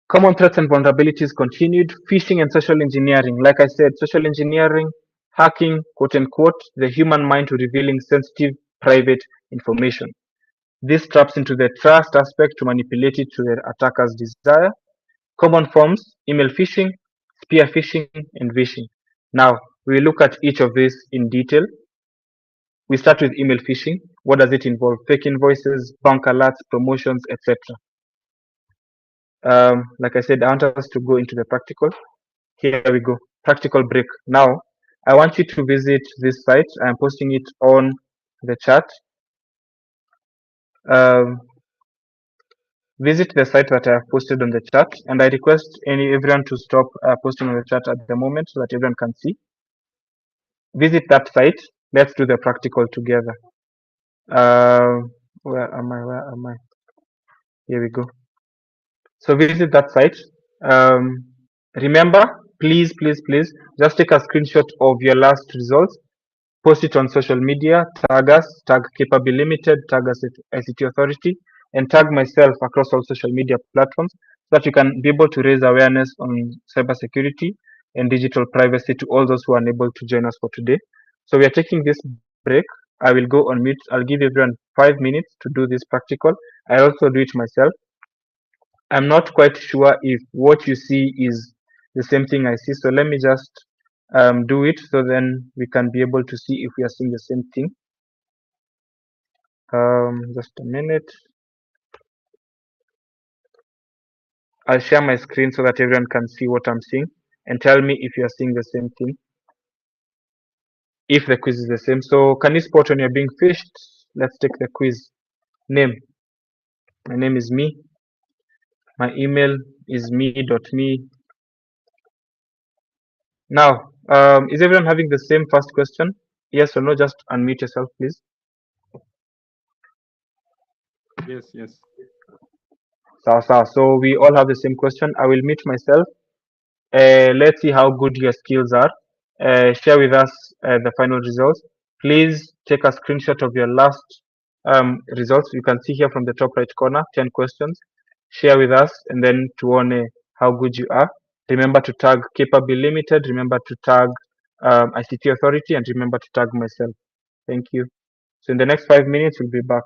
Common threats and vulnerabilities continued. Phishing and social engineering. Like I said, social engineering, hacking, quote unquote, the human mind to revealing sensitive private information. This traps into the trust aspect to manipulate it to the attacker's desire. Common forms, email phishing, spear phishing, and vishing. Now, we look at each of these in detail. We start with email phishing. What does it involve? Fake invoices, bank alerts, promotions, etc. Like I said, I want us to go into the practical. Here we go. Practical break. Now, I want you to visit this site. I'm posting it on the chat. Visit the site that I have posted on the chat, and I request everyone to stop posting on the chat at the moment so that everyone can see. Visit that site. Let's do the practical together. Where am I? Here we go. So visit that site. Remember, please, just take a screenshot of your last results, post it on social media, tag us, tag Capabuil Limited, tag us at ICT Authority, and tag myself across all social media platforms so that you can be able to raise awareness on cybersecurity and digital privacy to all those who are unable to join us for today. So we are taking this break. I will go on mute. I'll give everyone 5 minutes to do this practical. I also do it myself. I'm not quite sure if what you see is the same thing I see. So let me just do it so then we can be able to see if we are seeing the same thing. Just a minute. I'll share my screen so that everyone can see what I'm seeing and tell me if you are seeing the same thing. If the quiz is the same. So can you spot when you're being fished? Let's take the quiz. Name. My name is me. My email is me.me. Now, is everyone having the same first question? Yes or no? Just unmute yourself, please. Yes. So we all have the same question. I will mute myself. Let's see how good your skills are. Share with us the final results. Please take a screenshot of your last results. You can see here from the top right corner, 10 questions. Share with us and then tuone how good you are. Remember to tag Capabuil Limited, remember to tag ICT Authority, and remember to tag myself. Thank you. So in the next 5 minutes, we'll be back.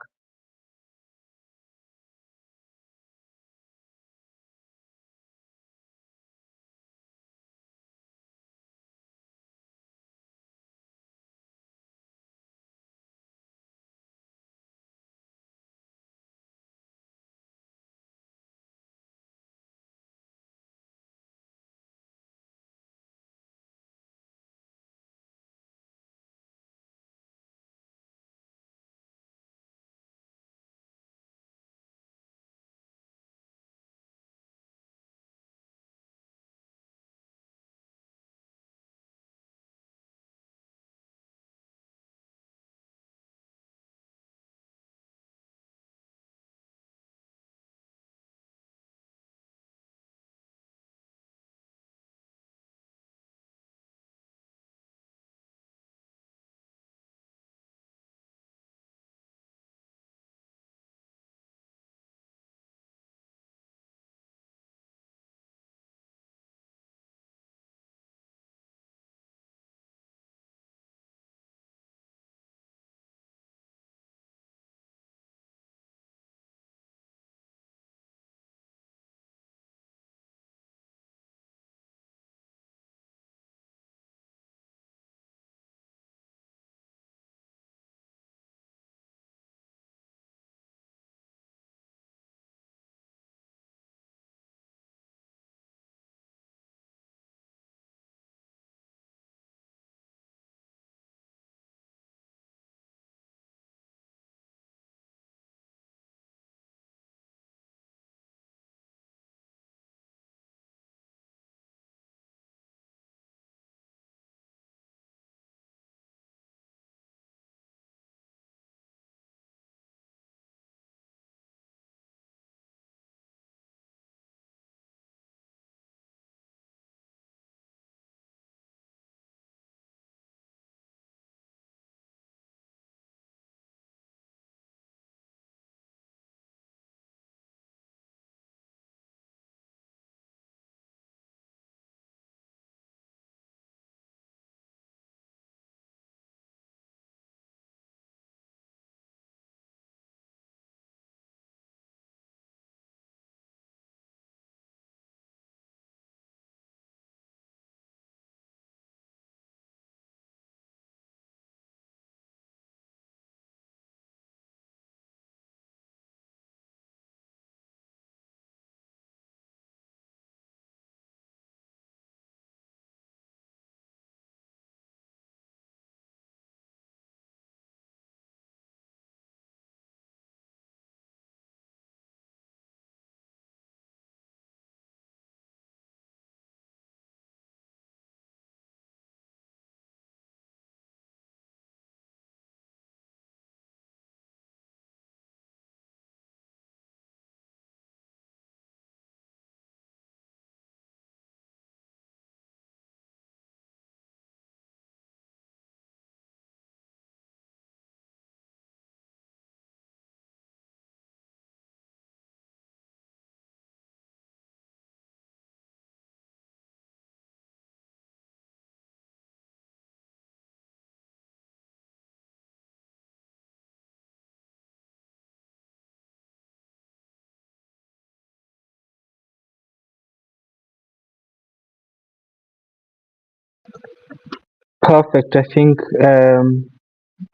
Perfect. I think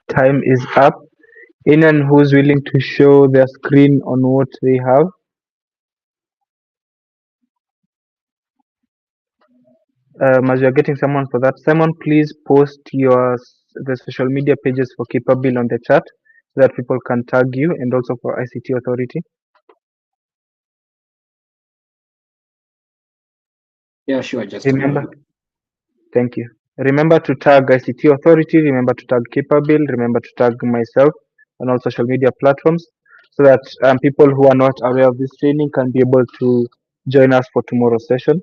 time is up. Anyone who's willing to show their screen on what they have. As you're getting someone for that, Simon, please post the social media pages for Capabuil on the chat so that people can tag you, and also for ICT Authority. Yeah, sure. Just Remember, thank you. Remember to tag ICT Authority. Remember to tag Capabuil. Remember to tag myself on all social media platforms, so that people who are not aware of this training can be able to join us for tomorrow's session.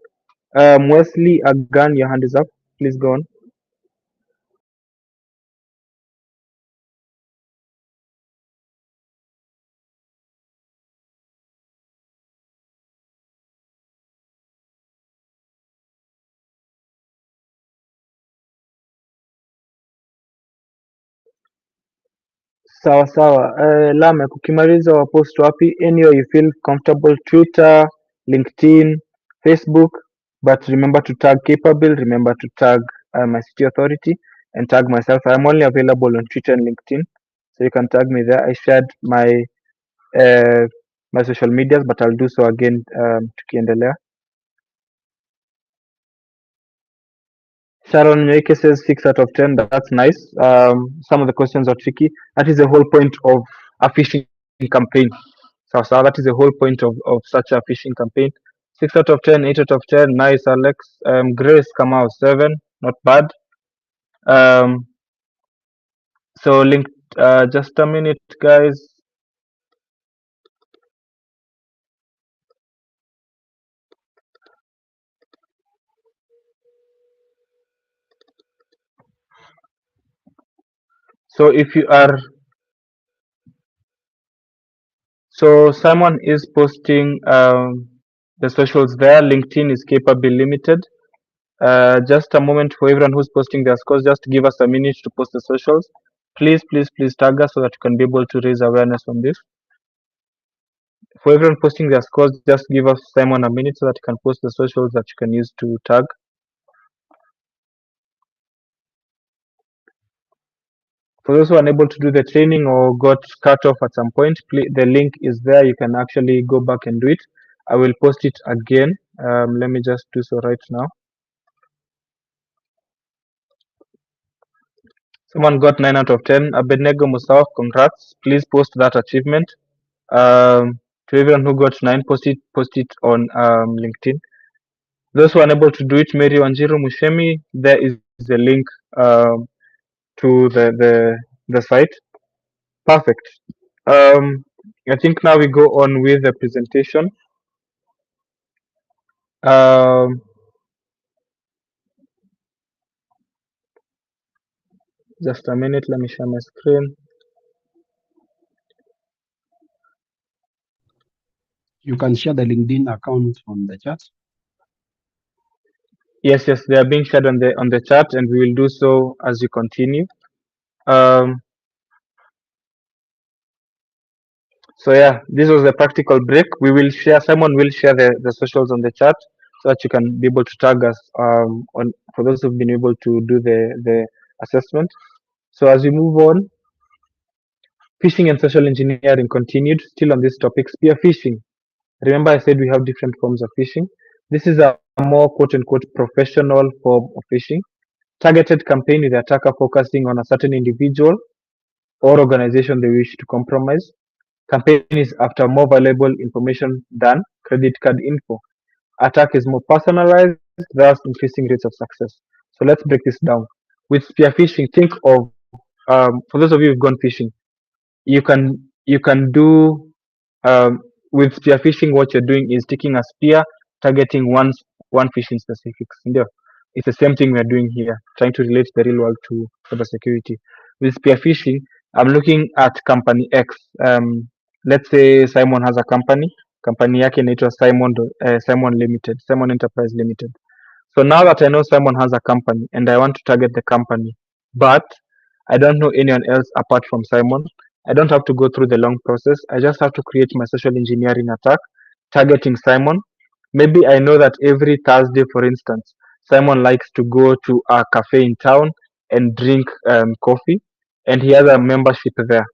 Wesley Agan, your hand is up. Please go on. Sawa sawa. Lamek, ukimaliza wapost wapi? Anywhere you feel comfortable, Twitter, LinkedIn, Facebook, but remember to tag Capabuil, remember to tag my city authority, and tag myself. I'm only available on Twitter and LinkedIn, so you can tag me there. I shared uh, my social medias, but I'll do so again tukiendelea. Sharon Nyoike says 6 out of 10. That's nice. Some of the questions are tricky. That is the whole point of a phishing campaign. So that is the whole point of such a phishing campaign. 6 out of 10, 8 out of 10. Nice, Alex. Grace Kamau 7. Not bad. So link. Just a minute, guys. So if you are, so someone is posting the socials there. LinkedIn is Capabuil Limited. Just a moment for everyone who's posting their scores. Just give us a minute to post the socials. Please, please, please tag us so that we can be able to raise awareness on this. For everyone posting their scores, just give us Simon a minute so that you can post the socials that you can use to tag. For those who are unable to do the training or got cut off at some point, the link is there. You can actually go back and do it. I will post it again. Let me just do so right now. Someone got 9 out of 10. Abednego Musaf, congrats. Please post that achievement. To everyone who got 9, post it on LinkedIn. Those who are unable to do it, Mary Wanjiru Mushemi, there is the link to the site. Perfect. I think now we go on with the presentation. Just a minute, let me share my screen. You can share the LinkedIn account on the chat. Yes, they are being shared on the chat, and we will do so as you continue. So yeah, this was a practical break. We will share. Simon will share the socials on the chat so that you can be able to tag us on for those who've been able to do the assessment. So as we move on, phishing and social engineering continued. Still on this topic, spear phishing. Remember, I said we have different forms of phishing. This is a more quote unquote professional form of phishing. Targeted campaign with the attacker focusing on a certain individual or organization they wish to compromise. Campaign is after more valuable information than credit card info. Attack is more personalized, thus increasing rates of success. So let's break this down. With spear phishing, think of for those of you who've gone fishing, you can do with spear phishing. What you're doing is taking a spear, targeting one fish in specific. It's the same thing we're doing here, trying to relate the real world to cybersecurity. With spear phishing, I'm looking at company X. Let's say Simon has a company yake inaitwa Simon Limited, Simon Enterprise Limited. So now that I know Simon has a company and I want to target the company, but I don't know anyone else apart from Simon, I don't have to go through the long process. I just have to create my social engineering attack targeting Simon. Maybe I know that every Thursday, for instance, Simon likes to go to a cafe in town and drink coffee, and he has a membership there.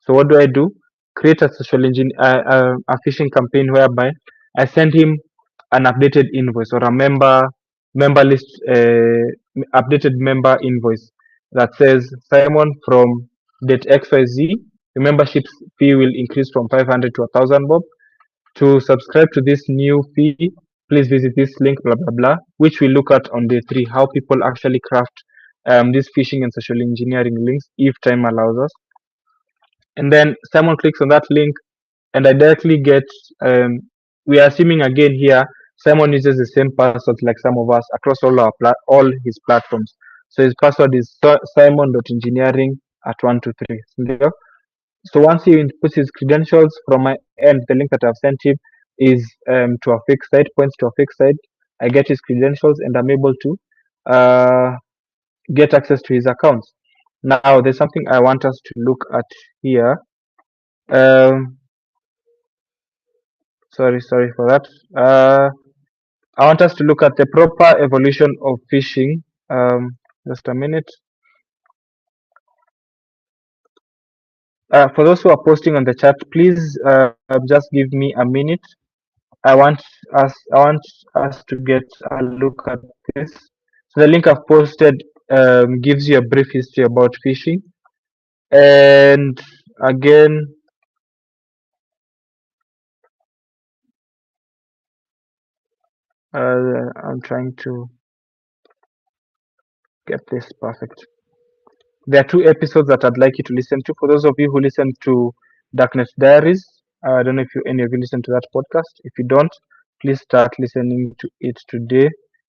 So what do I do? Create a a phishing campaign whereby I send him an updated invoice or a member list updated member invoice that says Simon from date XYZ, your membership fee will increase from 500 to 1,000 bob. To subscribe to this new fee, please visit this link, blah blah blah, which we look at on day 3, how people actually craft these phishing and social engineering links if time allows us. And then someone clicks on that link and I directly get we are assuming again here Simon uses the same password like some of us across all his platforms. So his password is simon.engineering at 123. So once he puts his credentials from my end, the link that I've sent him is to a fixed site, points to a fixed site. I get his credentials and I'm able to get access to his accounts. Now, there's something I want us to look at here. Sorry for that. I want us to look at the proper evolution of phishing. Just a minute. For those who are posting on the chat, please just give me a minute. I want us to get a look at this. So the link I've posted gives you a brief history about phishing, and again, I'm trying to get this perfect. There are two episodes that I'd like you to listen to. For those of you who listen to Darknet Diaries, I don't know if any of you listen to that podcast. If you don't, please start listening to it today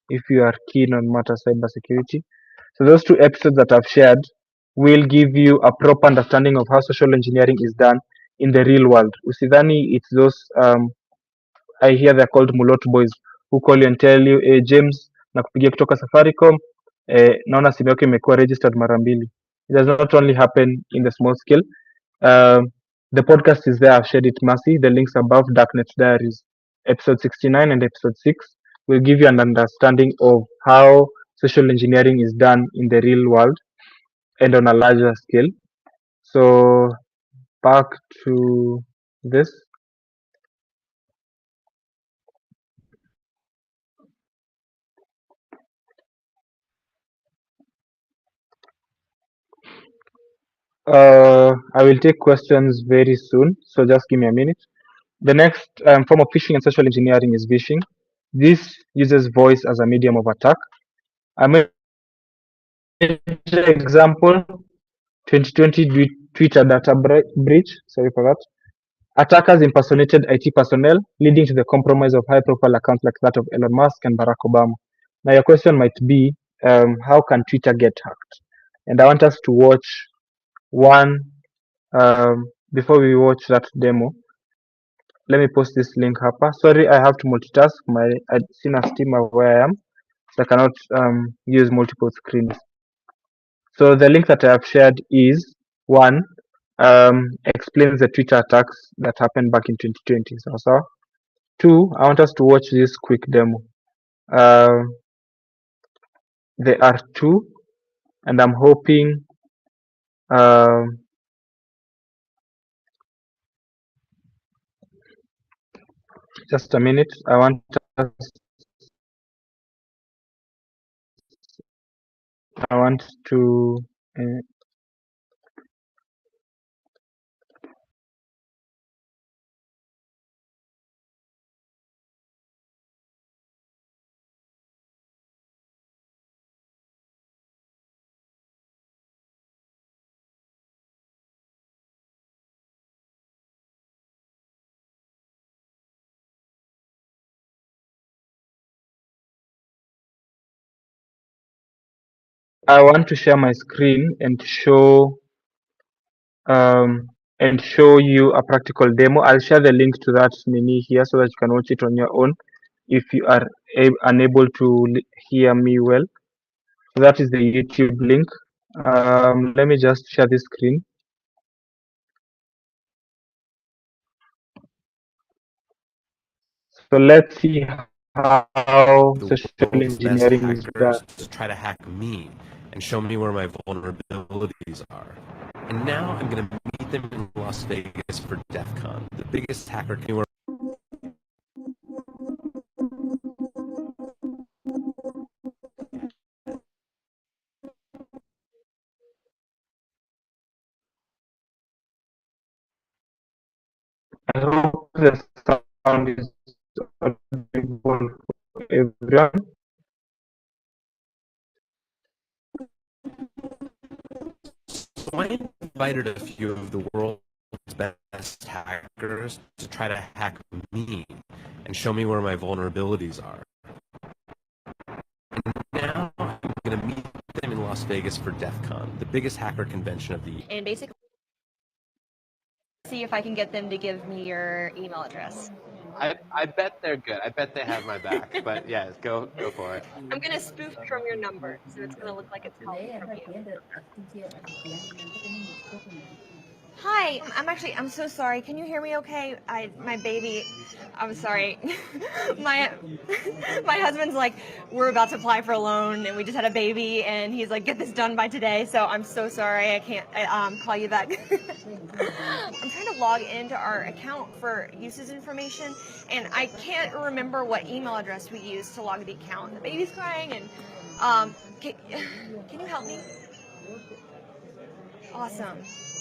if you are keen on matters cybersecurity. So those two episodes that I've shared will give you a proper understanding of how social engineering is done in the real world. Usidhani it's those I hear they're called mulot boys who call you and tell you, hey, James nakupigia kutoka Safaricom, naona simu yako imekuwa registered mara mbili. It does not only happen in the small scale. The podcast is there. I've shared it massively. The links above. Darknet Diaries, episode 69 and episode 6 will give you an understanding of how social engineering is done in the real world and on a larger scale. So back to this. I will take questions very soon, so just give me a minute. The next form of phishing and social engineering is vishing. This uses voice as a medium of attack. A major example, 2020 Twitter data breach. Sorry for that. Attackers impersonated IT personnel, leading to the compromise of high-profile accounts like that of Elon Musk and Barack Obama. Now, your question might be, how can Twitter get hacked? And I want us to watch one. Before we watch that demo, let me post this link hapa. Sorry, I have to multitask. I've seen a steamer where I am, so I cannot use multiple screens. So the link that I have shared is one, explains the Twitter attacks that happened back in 2020. So, two, I want us to watch this quick demo. There are two, and I'm hoping just a minute. I want to share my screen and show you a practical demo. I'll share the link to that mini here so that you can watch it on your own if you are unable to hear me well. So that is the YouTube link. Let me just share this screen. So let's see how social engineering is done. To try to hack me and show me where my vulnerabilities are. And now I'm going to meet them in Las Vegas for DEF CON, the biggest hacker anywhere. I hope the sound is audible for everyone. So I invited a few of the world's best hackers to try to hack me and show me where my vulnerabilities are. And now I'm going to meet them in Las Vegas for DEF CON, the biggest hacker convention of the year. And basically see if I can get them to give me your email address. I bet they're good. I bet they have my back. But yeah, go for it. I'm gonna spoof from your number, so it's gonna look like it's calling from you. Hi, I'm so sorry. Can you hear me okay? My baby, I'm sorry. my my husband's like, we're about to apply for a loan and we just had a baby and he's like, get this done by today. So I'm so sorry. I can't call you back. I'm trying to log into our account for uses information and I can't remember what email address we used to log the account. The baby's crying and can you help me? Awesome.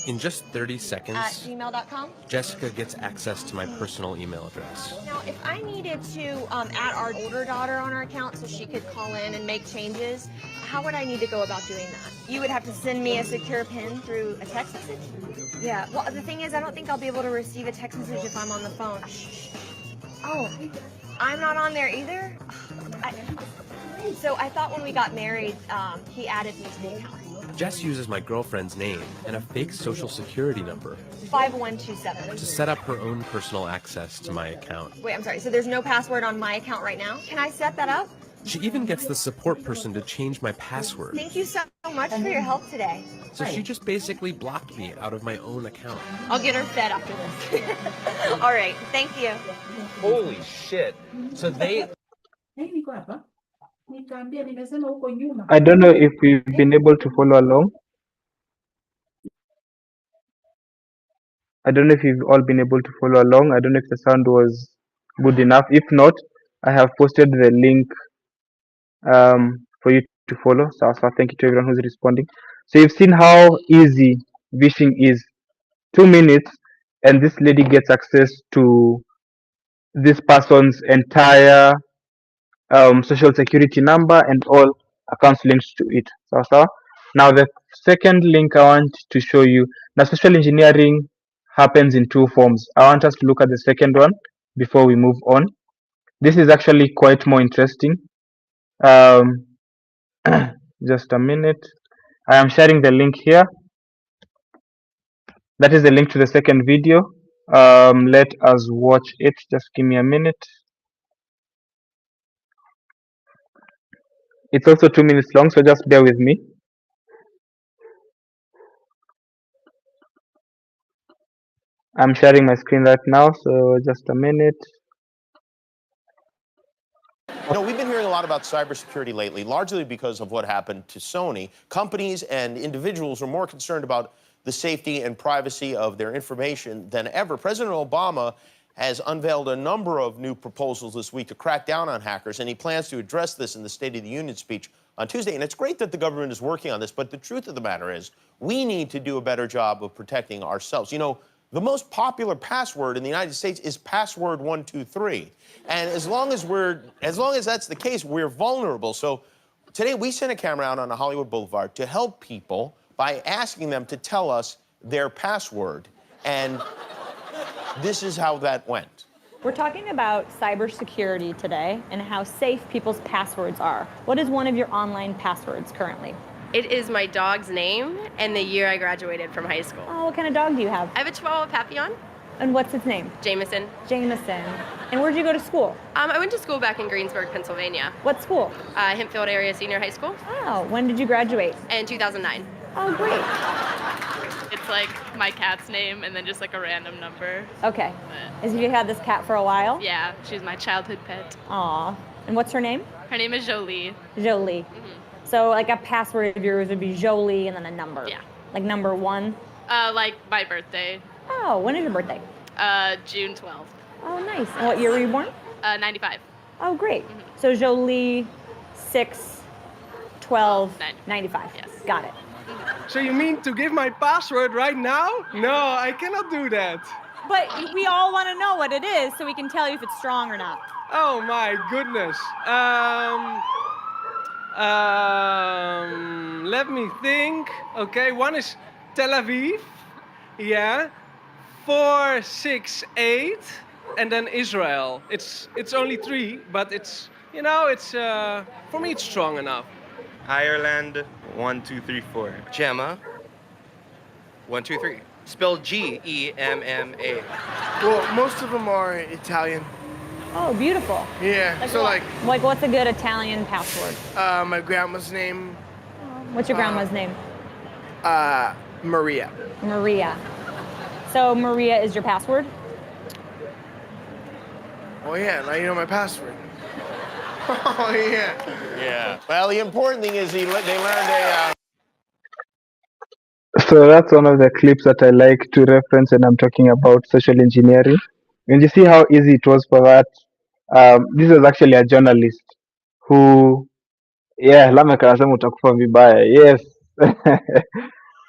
In just 30 seconds, At gmail.com? Jessica gets access to my personal email address. Now, if I needed to add our older daughter on our account so she could call in and make changes, how would I need to go about doing that? You would have to send me a secure PIN through a text message? Yeah, well, the thing is, I don't think I'll be able to receive a text message if I'm on the phone. Oh, I'm not on there either? So I thought when we got married, he added me to the account. Jess uses my girlfriend's name and a fake social security number 5127. to set up her own personal access to my account. Wait, I'm sorry, so there's no password on my account right now? Can I set that up? She even gets the support person to change my password. Thank you so much for your help today. So she just basically blocked me out of my own account. I'll get her fed after this. All right, thank you. Holy shit. So they... I don't know if we've been able to follow along. I don't know if you've all been able to follow along. I don't know if the sound was good enough. If not, I have posted the link for you to follow. So thank you to everyone who's responding. So you've seen how easy vishing is. 2 minutes and this lady gets access to this person's entire social security number and all accounts linked to it. So now the second link I want to show you, now social engineering happens in two forms. I want us to look at the second one before we move on. This is actually quite more interesting. Just a minute. I am sharing the link here. That is the link to the second video. Let us watch it. Just give me a minute. It's also 2 minutes long, so just bear with me. I'm sharing my screen right now, so just a minute. You know, we've been hearing a lot about cybersecurity lately, largely because of what happened to Sony. Companies and individuals are more concerned about the safety and privacy of their information than ever. President Obama has unveiled a number of new proposals this week to crack down on hackers, and he plans to address this in the State of the Union speech on Tuesday. And it's great that the government is working on this, but the truth of the matter is we need to do a better job of protecting ourselves. You know, the most popular password in the United States is password 123. And as long as that's the case, we're vulnerable. So today we sent a camera out on a Hollywood Boulevard to help people by asking them to tell us their password. And this is how that went. We're talking about cybersecurity today and how safe people's passwords are. What is one of your online passwords currently? It is my dog's name and the year I graduated from high school. Oh, what kind of dog do you have? I have a Chihuahua Papillon. And what's its name? Jameson. Jameson. And where'd you go to school? I went to school back in Greensburg, Pennsylvania. What school? Hempfield Area Senior High School. Oh, when did you graduate? In 2009. Oh, great. It's like my cat's name and then just like a random number. Okay. Have you had this cat for a while? Yeah, she's my childhood pet. Aw. And what's her name? Her name is Jolie. Jolie. Mm-hmm. So like a password of yours would be Jolie and then a number. Yeah. Like number 1? Like my birthday. Oh, when is your birthday? June 12th. Oh, nice. And what year were you born? 95. Oh, great. Mm-hmm. So Jolie, 6/12/95. Yes. Got it. So you mean to give my password right now? No, I cannot do that. But we all want to know what it is so we can tell you if it's strong or not. Oh my goodness. Let me think. Okay, one is Tel Aviv. Yeah. 468, and then Israel. It's only 3, but it's, you know, it's for me it's strong enough. Ireland 1 2 3 4. Gemma 1 2 3. Spelled Gemma. Well, most of them are Italian. Oh, beautiful. Yeah. So what? Like what's a good Italian password? my grandma's name. What's your grandma's name? Maria. Maria. So Maria is your password? Oh yeah, now you know my password. Oh yeah. Yeah. Well, the important thing is they learned a. So that's one of the clips that I like to reference when I'm talking about social engineering. And you see how easy it was for that. This was actually a journalist who, yeah, Lamek anasema utakufa vibaya. Yes.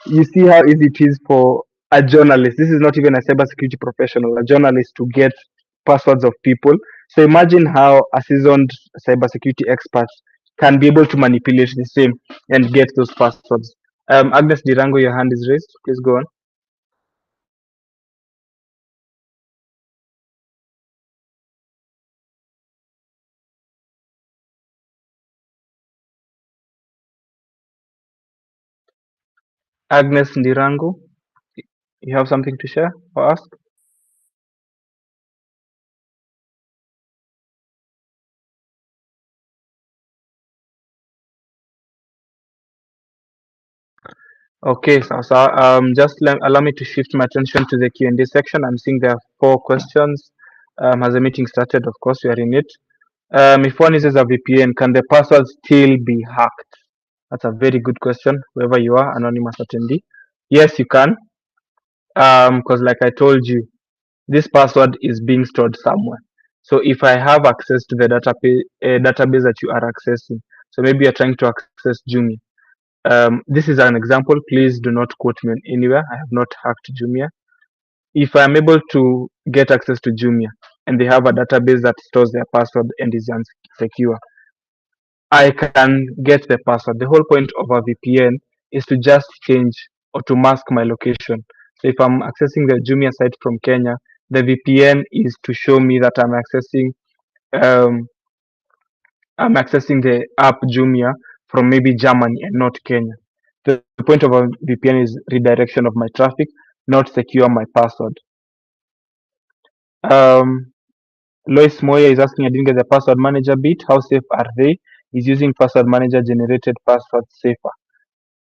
You see how easy it is for a journalist. This is not even a cybersecurity professional, a journalist to get passwords of people. So imagine how a seasoned cybersecurity expert can be able to manipulate the same and get those passwords. Agnes Dirango, your hand is raised. Please go on. Agnes Ndirango, you have something to share or ask? Okay, so allow me to shift my attention to the Q&A section. I'm seeing there are 4 questions. Has the meeting started? Of course, we are in it. If one uses a VPN, can the password still be hacked? That's a very good question. Whoever you are, anonymous attendee. Yes, you can. Because like I told you, this password is being stored somewhere. So if I have access to the database that you are accessing, so maybe you're trying to access Jumia. This is an example. Please do not quote me on anywhere. I have not hacked Jumia. If I'm able to get access to Jumia and they have a database that stores their password and is unsecure, I can get the password. The whole point of a VPN is to just change or to mask my location. So if I'm accessing the Jumia site from Kenya, the VPN is to show me that um, I'm accessing the app Jumia from maybe Germany and not Kenya. The point of a VPN is redirection of my traffic, not secure my password. Lois Moya is asking, I didn't get the password manager bit. How safe are they? Is using password manager generated password safer?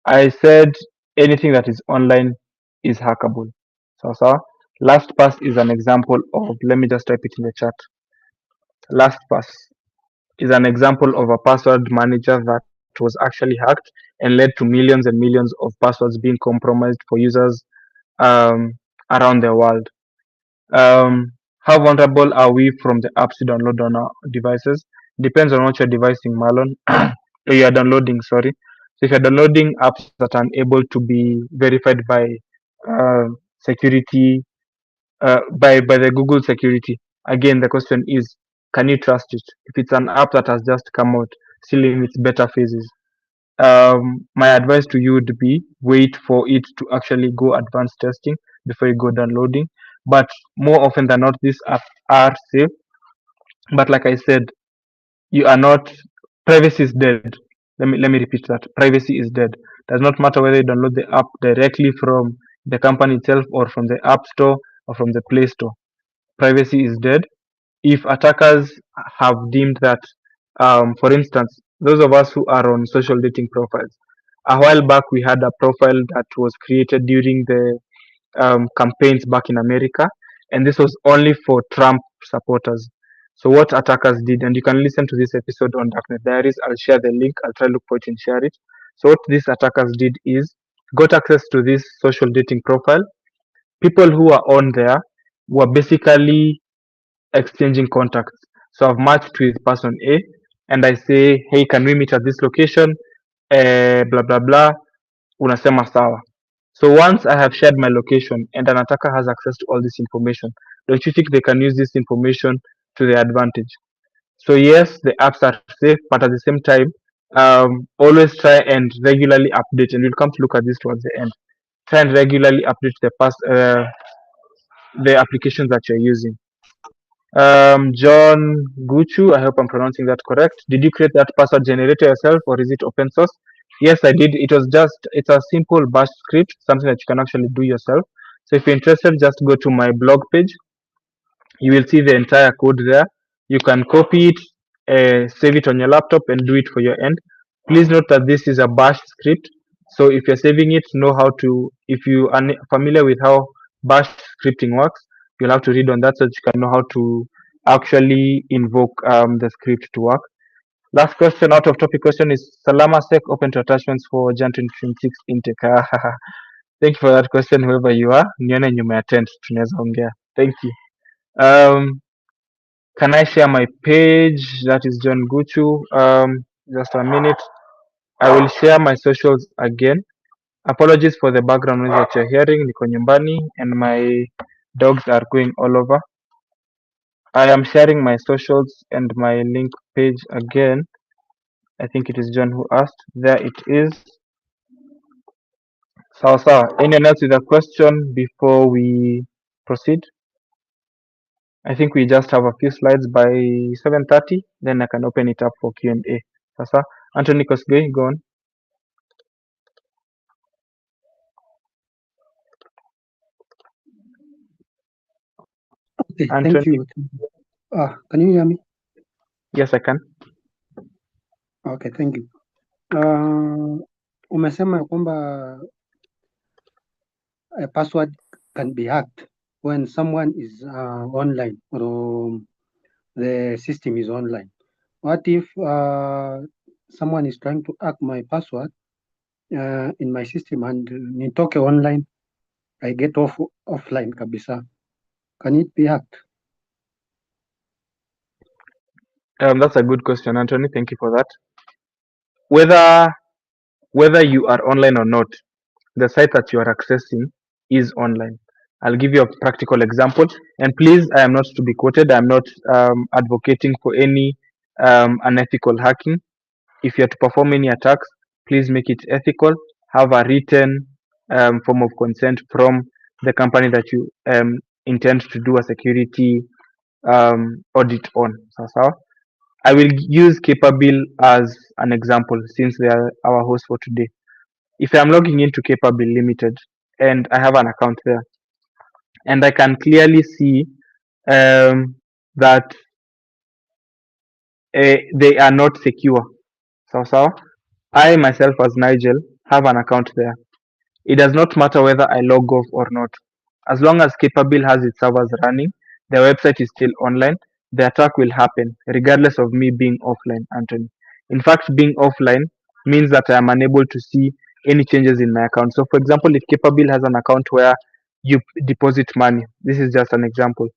I said anything that is online is hackable. So LastPass is an example of, let me just type it in the chat. LastPass is an example of a password manager that was actually hacked and led to millions and millions of passwords being compromised for users around the world. How vulnerable are we from the apps you download on our devices? Depends on what you're devising, Marlon. You are downloading, sorry. So if you're downloading apps that are unable to be verified by security, by the Google security, again the question is, can you trust it? If it's an app that has just come out, still in its beta phases, my advice to you would be wait for it to actually go advanced testing before you go downloading. But more often than not, these apps are safe. But like I said, you are not, privacy is dead. Let me repeat that. Privacy is dead. Does not matter whether you download the app directly from the company itself or from the App Store or from the Play Store. Privacy is dead. If attackers have deemed that, for instance, those of us who are on social dating profiles, a while back we had a profile that was created during the campaigns back in America, and this was only for Trump supporters. So what attackers did, and you can listen to this episode on Darknet Diaries. I'll share the link. I'll try to look for it and share it. So what these attackers did is got access to this social dating profile. People who are on there were basically exchanging contacts. So I've matched with person A and I say, hey, can we meet at this location? Blah blah blah. Unasema sawa. So once I have shared my location and an attacker has access to all this information, don't you think they can use this information to their advantage? So yes, the apps are safe, but at the same time, always try and regularly update. And we'll come to look at this towards the end. Try and regularly update the applications that you're using. John Guchu, I hope I'm pronouncing that correct. Did you create that password generator yourself or is it open source? Yes, I did. It's a simple bash script, something that you can actually do yourself. So if you're interested, just go to my blog page. You will see the entire code there. You can copy it, save it on your laptop, and do it for your end. Please note that this is a bash script, so if you're saving it, know how to. If you are familiar with how bash scripting works, you'll have to read on that so that you can know how to actually invoke the script to work. Last question, out of topic question, is Salama Sec open to attachments for Jan 2026 intake? Thank you for that question, whoever you are. Nione nyuma ya tent, tunaweza ongea. Thank you. Can I share my page? That is John Guchu. Just a minute. I will share my socials again. Apologies for the background noise that you're hearing. Niko nyumbani and my dogs are going all over. I am sharing my socials and my link page again. I think it is John who asked. There it is. Sawa. Anyone else with a question before we proceed? I think we just have a few slides by 7:30. Then I can open it up for Q&A. Sasa, Anthony Kosgei, go on. Okay, Anthony. thank you. Can you hear me? Yes, I can. Okay, thank you. Umesema ya kwamba a password can be hacked when someone is online or the system is online. What if someone is trying to hack my password in my system and nitoke online, I get offline kabisa? Can it be hacked? That's a good question, Anthony. Thank you for that. Whether you are online or not, the site that you are accessing is online. I'll give you a practical example. And please, I am not to be quoted. I'm not advocating for any unethical hacking. If you are to perform any attacks, please make it ethical. Have a written form of consent from the company that you intend to do a security audit on. So I will use Capabuil as an example since they are our host for today. If I'm logging into Capabuil Limited and I have an account there, and I can clearly see that they are not secure. So I myself as Nigel have an account there. It does not matter whether I log off or not. As long as Capabuil has its servers running, the website is still online, the attack will happen regardless of me being offline, Anthony. In fact, being offline means that I am unable to see any changes in my account. So, for example, if Capabuil has an account where you deposit money, this is just an example,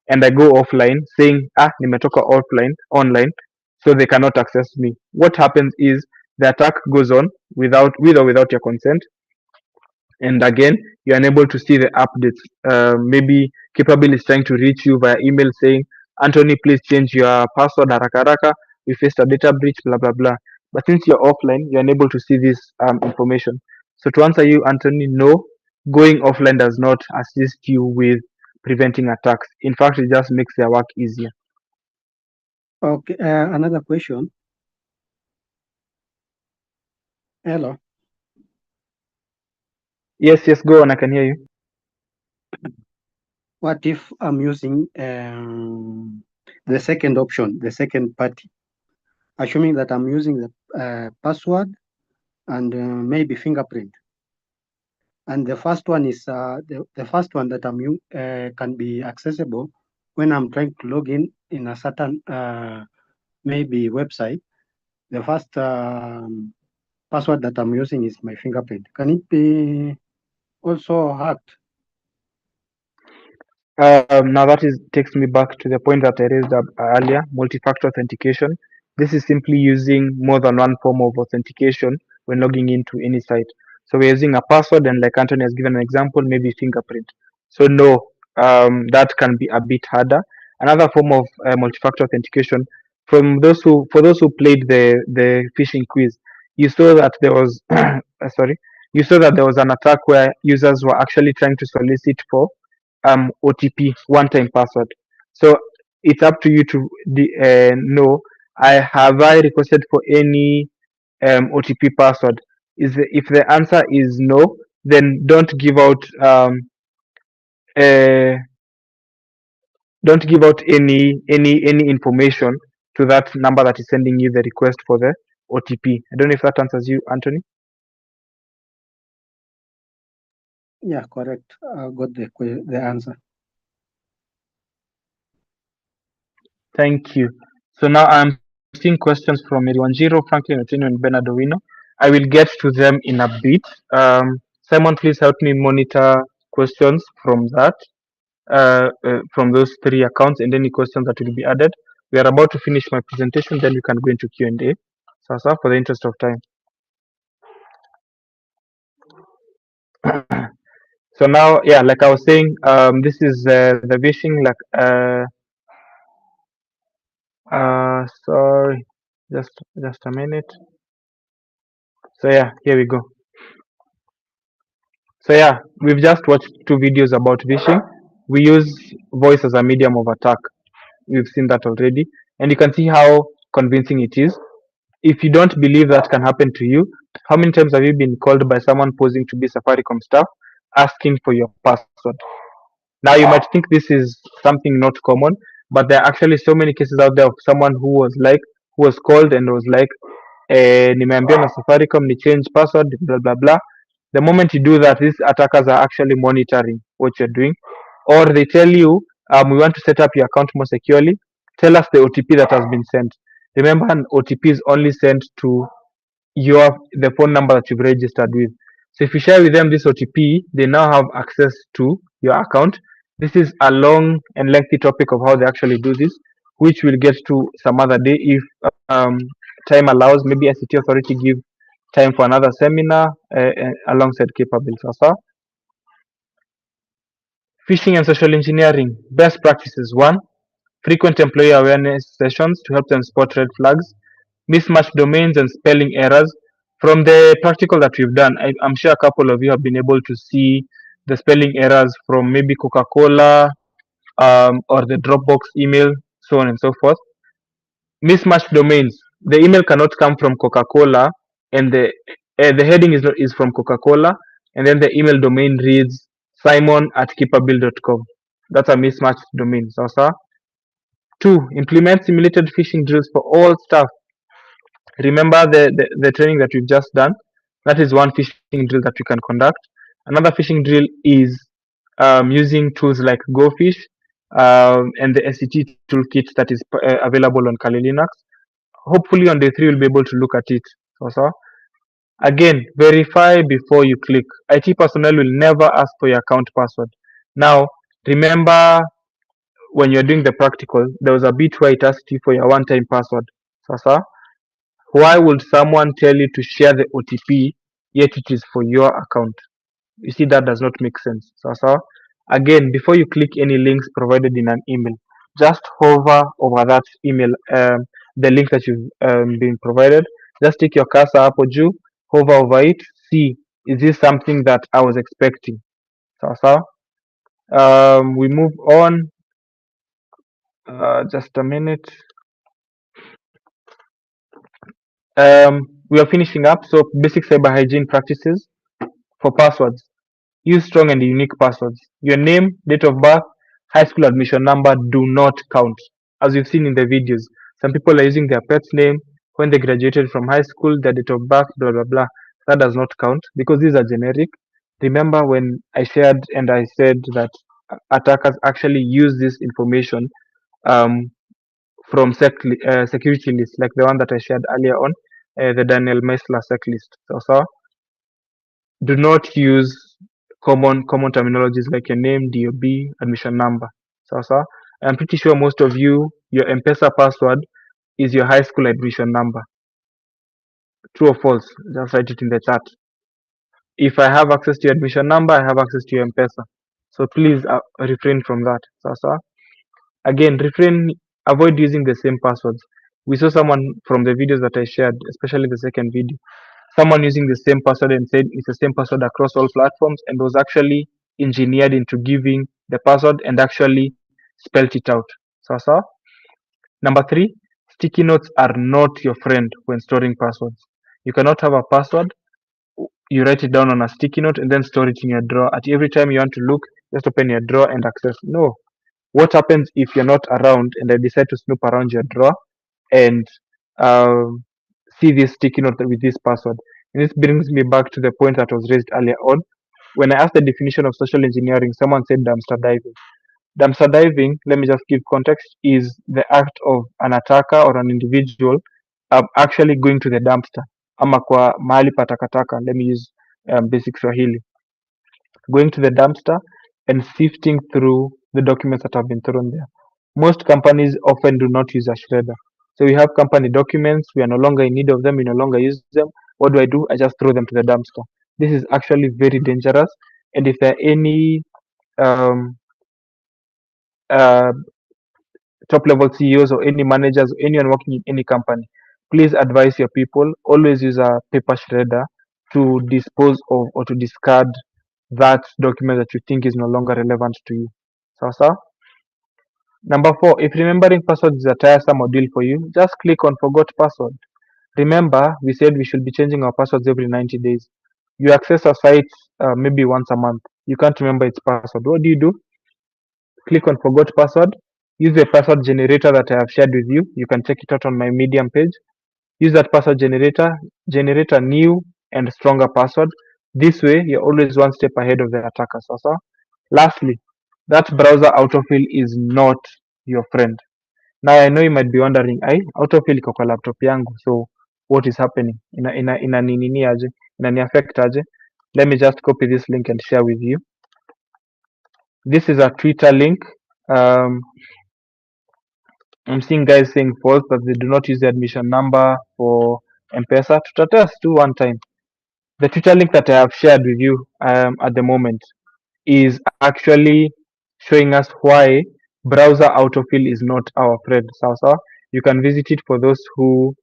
and I go offline saying, nimetoka offline, online, so they cannot access me. What happens is the attack goes on with or without your consent, and again you're unable to see the updates. Maybe Capabuil is trying to reach you via email saying, Anthony, please change your password haraka haraka, we faced a data breach, blah blah blah. But since you're offline, you're unable to see this information. So to answer you, Anthony, no, going offline does not assist you with preventing attacks. In fact, it just makes their work easier. Okay, another question. Hello. Yes, go on, I can hear you. What if I'm using the second option, the second party, assuming that I'm using the password and maybe fingerprint, and the first one is the first one that I'm can be accessible when I'm trying to log in a certain maybe website. The first password that I'm using is my fingerprint. Can it be also hacked? Now takes me back to the point that I raised up earlier, multi-factor authentication. This is simply using more than one form of authentication when logging into any site. So we're using a password, and like Anthony has given an example, maybe fingerprint. So no, that can be a bit harder. Another form of multi-factor authentication, for those who played the phishing quiz, you saw that there was you saw that there was an attack where users were actually trying to solicit for OTP, one-time password. So it's up to you to know. I requested for any OTP password? If the answer is no, then don't give out Don't give out any information to that number that is sending you the request for the OTP. I don't know if that answers you, Anthony. Yeah, correct. Got the answer. Thank you. So now I'm seeing questions from Miriwanjiro, Franklin Otieno, and Bernardino. I will get to them in a bit. Simon, please help me monitor questions from that, from those three accounts, and any questions that will be added. We are about to finish my presentation, then we can go into Q&A. So, for the interest of time. So now, yeah, like I was saying, this is the wishing, like, sorry, just a minute. So yeah, here we go. So yeah, we've just watched two videos about phishing. We use voice as a medium of attack. We've seen that already, and you can see how convincing it is. If you don't believe that can happen to you, how many times have you been called by someone posing to be Safaricom staff asking for your password? Now you might think this is something not common, but there are actually so many cases out there of someone who was called and was like, nimeambiwa na Safaricom ni change password, blah blah blah. The moment you do that, these attackers are actually monitoring what you're doing, or they tell you, we want to set up your account more securely. Tell us the OTP that has been sent. Remember, an OTP is only sent to the phone number that you've registered with. So if you share with them this OTP, they now have access to your account. This is a long and lengthy topic of how they actually do this, which we'll get to some other day if time allows. Maybe ICT Authority give time for another seminar alongside Capabuil. So, phishing and social engineering best practices: 1. Frequent employee awareness sessions to help them spot red flags, mismatched domains and spelling errors. From the practical that we've done, I'm sure a couple of you have been able to see the spelling errors from maybe Coca-Cola or the Dropbox email, so on and so forth. Mismatched domains. The email cannot come from Coca-Cola, and the heading is from Coca-Cola, and then the email domain reads simon@capabuil.com. That's a mismatched domain. So, 2. Implement simulated phishing drills for all staff. Remember the training that we've just done? That is one phishing drill that we can conduct. Another phishing drill is using tools like GoFish and the SCT toolkit that is available on Kali Linux. Hopefully on day 3 we'll be able to look at it. So, again, verify before you click. IT personnel will never ask for your account password. Now, remember when you're doing the practical, there was a bit where it asked you for your one-time password. So, why would someone tell you to share the OTP yet it is for your account? You see, that does not make sense. So, again, before you click any links provided in an email, just hover over that email, the link that you've been provided. Just take your cursor up or you hover over it. See, is this something that I was expecting? So, we move on. Just a minute. We are finishing up. So, basic cyber hygiene practices for passwords. Use strong and unique passwords. Your name, date of birth, high school admission number do not count. As you've seen in the videos, some people are using their pet's name, when they graduated from high school, their date of birth, blah blah blah. That does not count because these are generic. Remember when I shared and I said that attackers actually use this information um, from security lists, like the one that I shared earlier on, the Daniel Meissler sec list. So do not use common terminologies like your name, DOB, admission number. So I'm pretty sure most of you, your M-Pesa password is your high school admission number. True or false? Just write it in the chat. If I have access to your admission number, I have access to your M-Pesa. So please refrain from that. So again, avoid using the same passwords. We saw someone from the videos that I shared, especially the second video, someone using the same password and said it's the same password across all platforms and was actually engineered into giving the password and actually spelt it out. So, number 3, sticky notes are not your friend when storing passwords. You cannot have a password, you write it down on a sticky note and then store it in your drawer. At every time you want to look, just open your drawer and access. No. What happens if you're not around and I decide to snoop around your drawer and see this sticky note with this password? And this brings me back to the point that was raised earlier on. When I asked the definition of social engineering, someone said dumpster diving. Dumpster diving, let me just give context, is the act of an attacker or an individual actually going to the dumpster ama kwa mahali pa takataka. Let me use basic Swahili. Going to the dumpster and sifting through the documents that have been thrown there. Most companies often do not use a shredder. So we have company documents, we are no longer in need of them, we no longer use them. What do? I just throw them to the dumpster. This is actually very dangerous. And if there are any um, uh, top level CEOs or any managers or anyone working in any company, please advise your people, always use a paper shredder to dispose of or to discard that document that you think is no longer relevant to you. Sasa. Number 4, if remembering passwords is a tiresome ordeal for you, just click on forgot password. Remember, we said we should be changing our passwords every 90 days. You access a site maybe once a month. You can't remember its password. What do? Click on forgot password. Use the password generator that I have shared with you. You can check it out on my Medium page. Use that password generator, generate a new and stronger password. This way, you're always one step ahead of the attacker. Sasa. Lastly, that browser autofill is not your friend. Now I know you might be wondering, autofill iko kwa laptop yangu, so what is happening? Ina nini aje? Inani affect aje? Let me just copy this link and share with you. This is a Twitter link. Um, I'm seeing guys saying false that they do not use the admission number for M-Pesa. Tutatest do one time. The Twitter link that I have shared with you at the moment is actually showing us why browser autofill is not our friend. So you can visit it for those who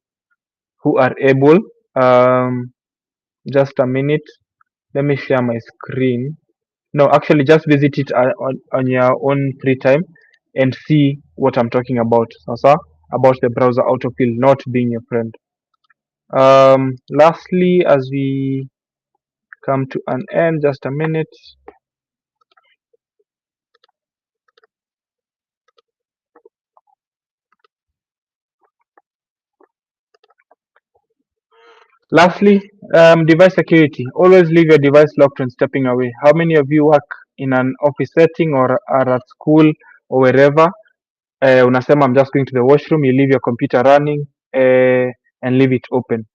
are able. Just a minute. Let me share my screen. No, actually, just visit it on your own free time and see what I'm talking about. So about the browser autofill not being your friend. Lastly, as we come to an end, just a minute. Lastly, device security. Always leave your device locked when stepping away. How many of you work in an office setting or are at school or wherever? Unasema I'm just going to the washroom, you leave your computer running and leave it open.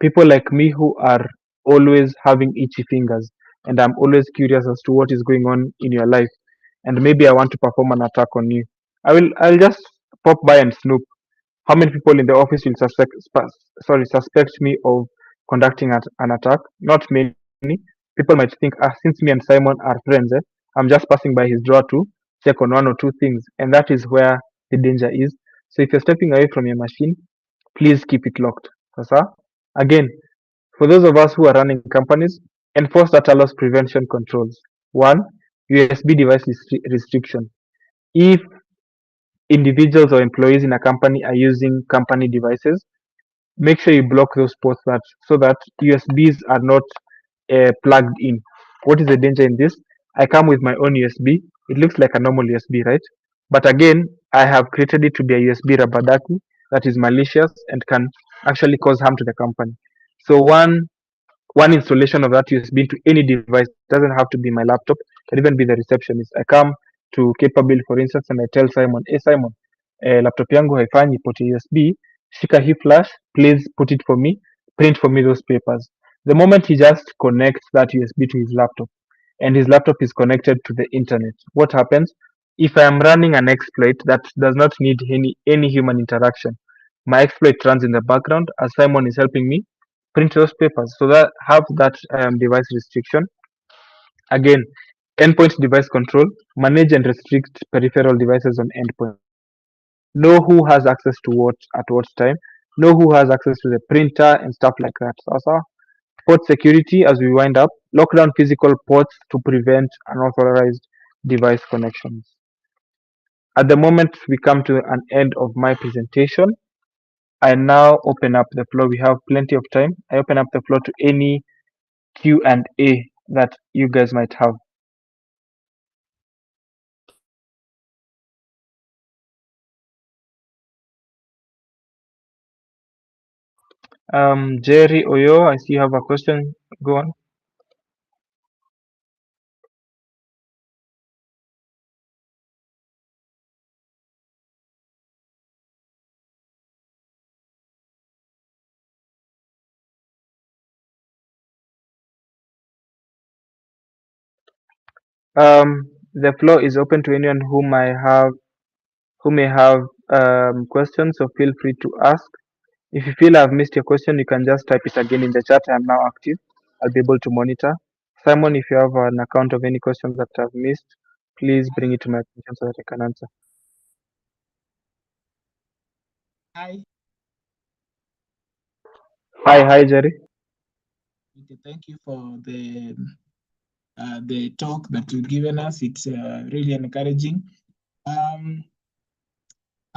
People like me who are always having itchy fingers and I'm always curious as to what is going on in your life and maybe I want to perform an attack on you. I'll just pop by and snoop. How many people in the office will suspect me of conducting an attack? Not many. People might think, since me and Simon are friends, I'm just passing by his drawer to check on one or two things, and that is where the danger is. So if you're stepping away from your machine, please keep it locked. Sasa, again, for those of us who are running companies, enforce data loss prevention controls. 1. USB device restriction. If individuals or employees in a company are using company devices, make sure you block those ports so that USBs are not plugged in. What is the danger in this? I come with my own USB. It looks like a normal USB, right? But again, I have created it to be a USB rubber ducky that is malicious and can actually cause harm to the company. So one installation of that USB to any device, doesn't have to be my laptop, can even be the receptionist. I come to Capabuil for instance and I tell Simon, hey Simon, laptop yangu haifanyi port ya USB, shika hii flash, please put it for me, print for me those papers. The moment he just connects that USB to his laptop and his laptop is connected to the internet, what happens? If I am running an exploit that does not need any human interaction, my exploit runs in the background as Simon is helping me print those papers. So that have that device restriction. Again, endpoint device control. Manage and restrict peripheral devices on endpoint. Know who has access to what at what time. Know who has access to the printer and stuff like that. So, port security as we wind up. Lock down physical ports to prevent unauthorized device connections. At the moment we come to an end of my presentation. I now open up the floor. We have plenty of time. I open up the floor to any Q&A that you guys might have. Jerry Oyo, I see you have a question. Go on. The floor is open to anyone who may have questions, so feel free to ask. If you feel I've missed your question, you can just type it again in the chat. I'm now active. I'll be able to monitor. Simon, if you have an account of any questions that I've missed, please bring it to my attention so that I can answer. Hi. Hi, Jerry. Okay, thank you for the talk that you've given us. It's really encouraging.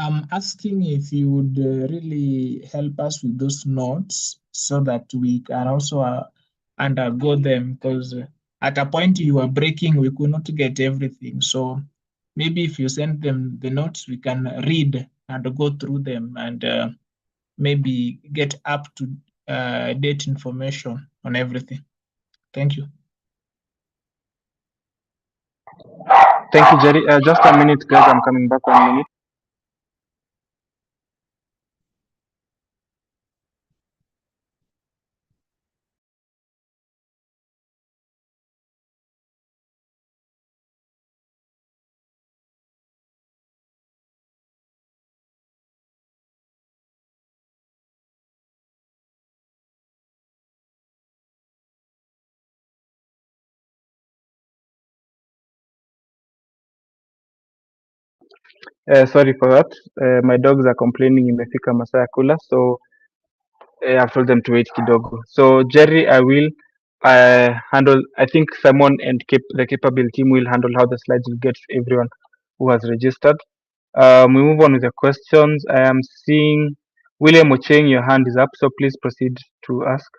I'm asking if you would really help us with those notes so that we can also undergo them, because at a point you were breaking, we could not get everything. So maybe if you send them the notes, we can read and go through them and maybe get up to date information on everything. Thank you. Thank you, Jerry. Just a minute, guys. I'm coming back 1 minute. Sorry for that. My dogs are complaining imefika masaa ya kula, so I've told them to wait kidogo. So Jerry, I will handle. I think Simon and the capable team will handle how the slides will get to everyone who has registered. We move on with the questions. I am seeing William Ocheng, your hand is up, so please proceed to ask.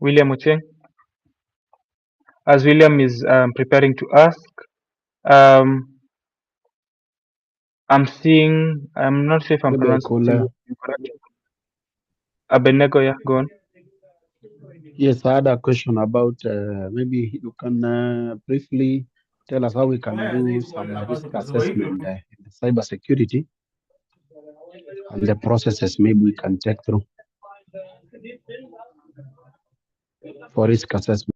William Ocheng. As William is preparing to ask, I'm seeing. I'm not sure if I'm pronouncing it correctly. Abednego, yeah, go on. Yes, I had a question about maybe you can briefly tell us how we can do some risk assessment in cybersecurity and the processes maybe we can take through for risk assessment.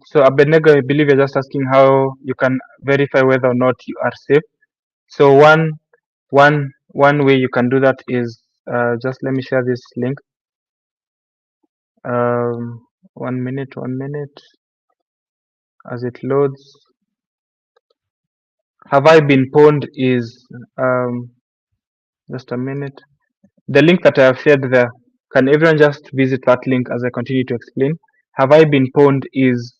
So Abednego, I believe you're just asking how you can verify whether or not you are safe. So one way you can do that is just let me share this link. 1 minute as it loads. Have I been pwned is just a minute. The link that I have shared there, can everyone just visit that link as I continue to explain? Have I been pwned is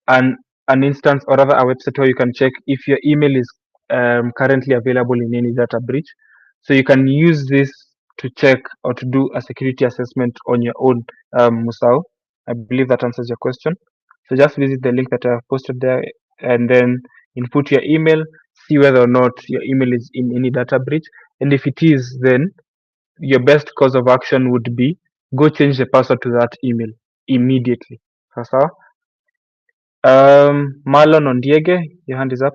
an instance, or rather a website where you can check if your email is currently available in any data breach. So you can use this to check or to do a security assessment on your own, Musao. I believe that answers your question. So just visit the link that I have posted there and then input your email, see whether or not your email is in any data breach. And if it is, then your best course of action would be go change the password to that email immediately. Sawa? Marlon Ondiege, your hand is up.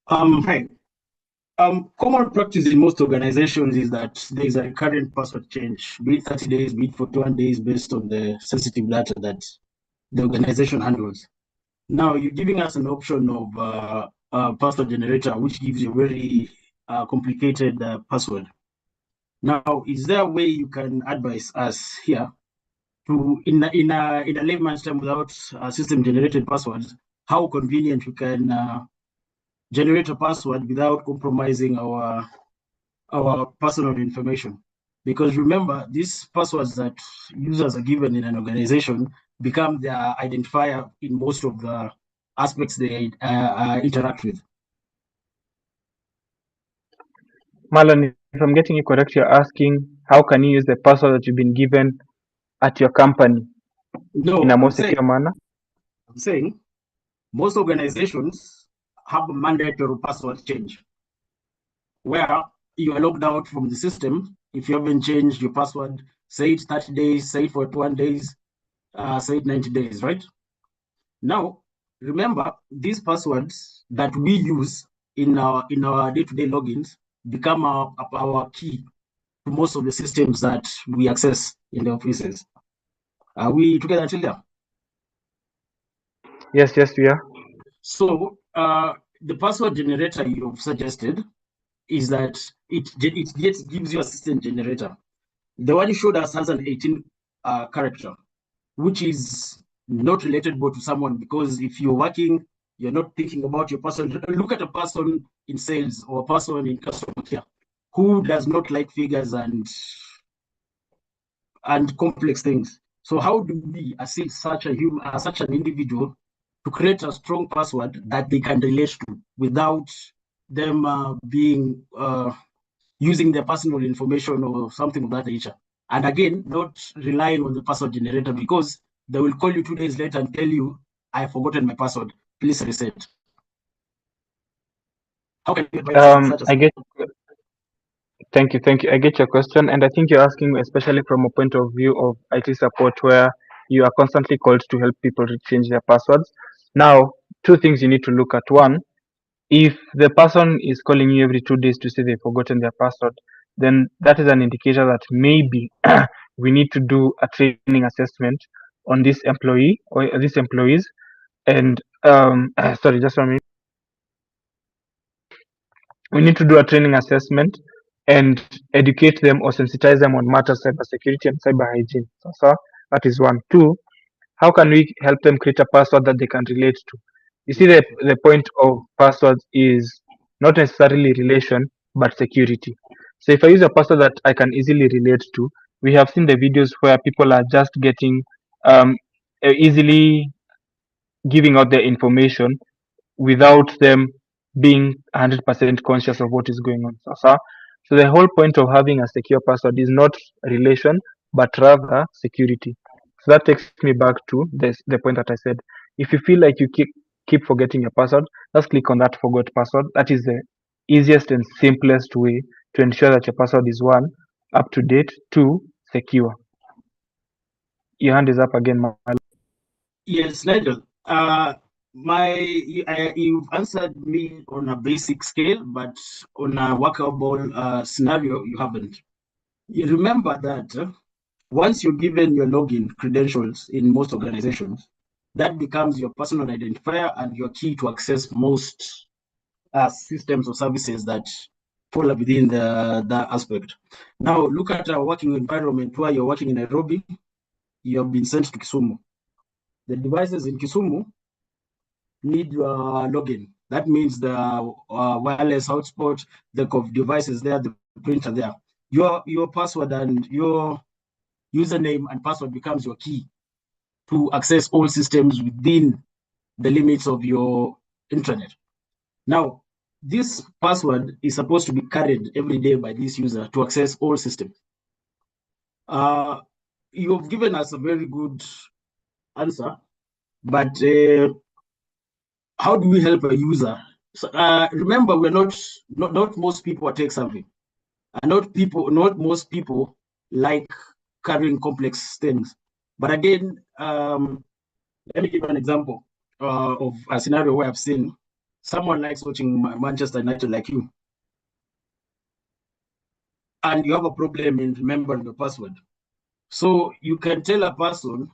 Hi. Common practice in most organizations is that there is a recurrent password change, be it 30 days, be it 41 days, based on the sensitive data that the organization handles. Now, you're giving us an option of a password generator, which gives you a very complicated password. Now, is there a way you can advise us here to, in a layman's term, without system-generated passwords, how convenient we can generate a password without compromising our personal information? Because remember, these passwords that users are given in an organization become their identifier in most of the aspects they interact with. Marlon, if I'm getting you correct, you're asking how can you use the password that you've been given at your company in No, a more secure manner? I'm saying most organizations have a mandatory password change where you are logged out from the system if you haven't changed your password, say it 30 days, say it 41 days, say it 90 days, right? Now, remember, these passwords that we use in our day-to-day logins become our key to most of the systems that we access in the offices. Are we together until there? Yes, we are. So the password generator you've suggested is that it gives you a system generator. The one you showed us has an 18 character, which is not relatable to someone, because if you're working, you're not thinking about your person. Look at a person in sales or a person in customer care who does not like figures and complex things. So how do we assist such a human, such an individual, to create a strong password that they can relate to without them being using their personal information or something of that nature? And again, not relying on the password generator, because they will call you 2 days later and tell you, I have forgotten my password, please reset. How can you advise such a I get. Thank you. I get your question, and I think you're asking especially from a point of view of IT support, where you are constantly called to help people change their passwords. Now, two things you need to look at. One, if the person is calling you every 2 days to say they've forgotten their password, then that is an indicator that maybe we need to do a training assessment on this employee or these employees. And sorry, just 1 minute. We need to do a training assessment and educate them or sensitize them on matters cybersecurity and cyber hygiene. So that is one. Two, how can we help them create a password that they can relate to? You see, the point of passwords is not necessarily relation but security. So if I use a password that I can easily relate to, we have seen the videos where people are just getting easily giving out their information without them being 100% conscious of what is going on. So the whole point of having a secure password is not relation, but rather security. So that takes me back to the point that I said. If you feel like you keep forgetting your password, just click on that forgot password. That is the easiest and simplest way to ensure that your password is one, up to date, two, secure. Your hand is up again, Mal. Yes, Nigel. You've answered me on a basic scale, but on a workable scenario, you haven't. You remember that once you're given your login credentials in most organizations, that becomes your personal identifier and your key to access most systems or services that fall within the aspect. Now, look at a working environment where you're working in Nairobi, you have been sent to Kisumu. The devices in Kisumu need your login. That means the wireless hotspot, the devices there, the printer there. Your password and your username and password becomes your key to access all systems within the limits of your intranet. Now, this password is supposed to be carried every day by this user to access all systems. You've given us a very good answer, but how do we help a user? So, remember, we're not most people are tech savvy, and not most people like carrying complex things. But again, let me give an example of a scenario where I've seen someone likes watching Manchester United like you, and you have a problem in remembering the password. So you can tell a person,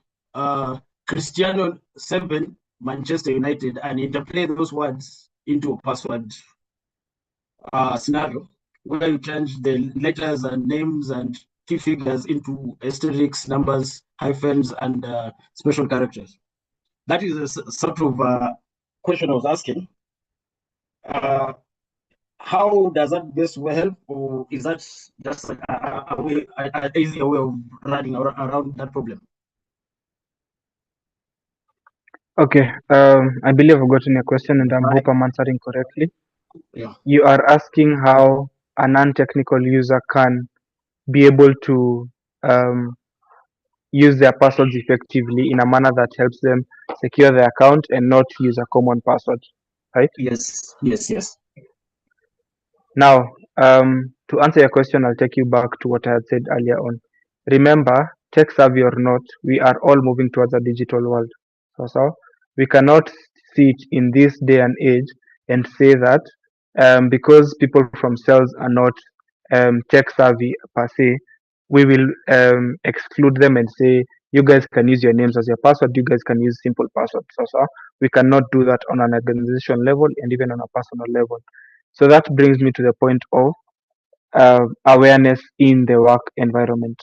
Cristiano 7, Manchester United, and interplay those words into a password scenario where you change the letters and names and key figures into asterisks, numbers, hyphens, and special characters. That is a sort of question I was asking. How does that best help, or is that just an easier way of running around that problem? Okay, I believe I've gotten your question, and I hope I'm answering correctly. Yeah. You are asking how a non-technical user can be able to use their passwords effectively in a manner that helps them secure their account and not use a common password, right? Yes, yes, yes. Now, to answer your question, I'll take you back to what I had said earlier on. Remember, tech savvy or not, we are all moving towards a digital world. So we cannot sit in this day and age and say that because people from sales are not tech savvy per se, we will exclude them and say you guys can use your names as your password, you guys can use simple passwords. So we cannot do that on an organization level and even on a personal level. So that brings me to the point of awareness in the work environment.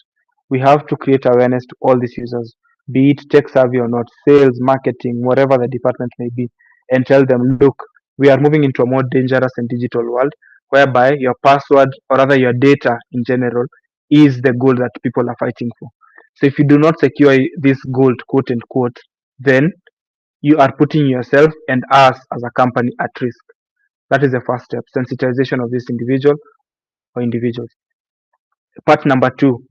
We have to create awareness to all these users, be it tech savvy or not, sales, marketing, whatever the department may be, and tell them, look, we are moving into a more dangerous and digital world whereby your password or rather your data in general is the goal that people are fighting for. So if you do not secure this gold, quote unquote, then you are putting yourself and us as a company at risk. That is the first step, sensitization of this individual or individuals. Part number two,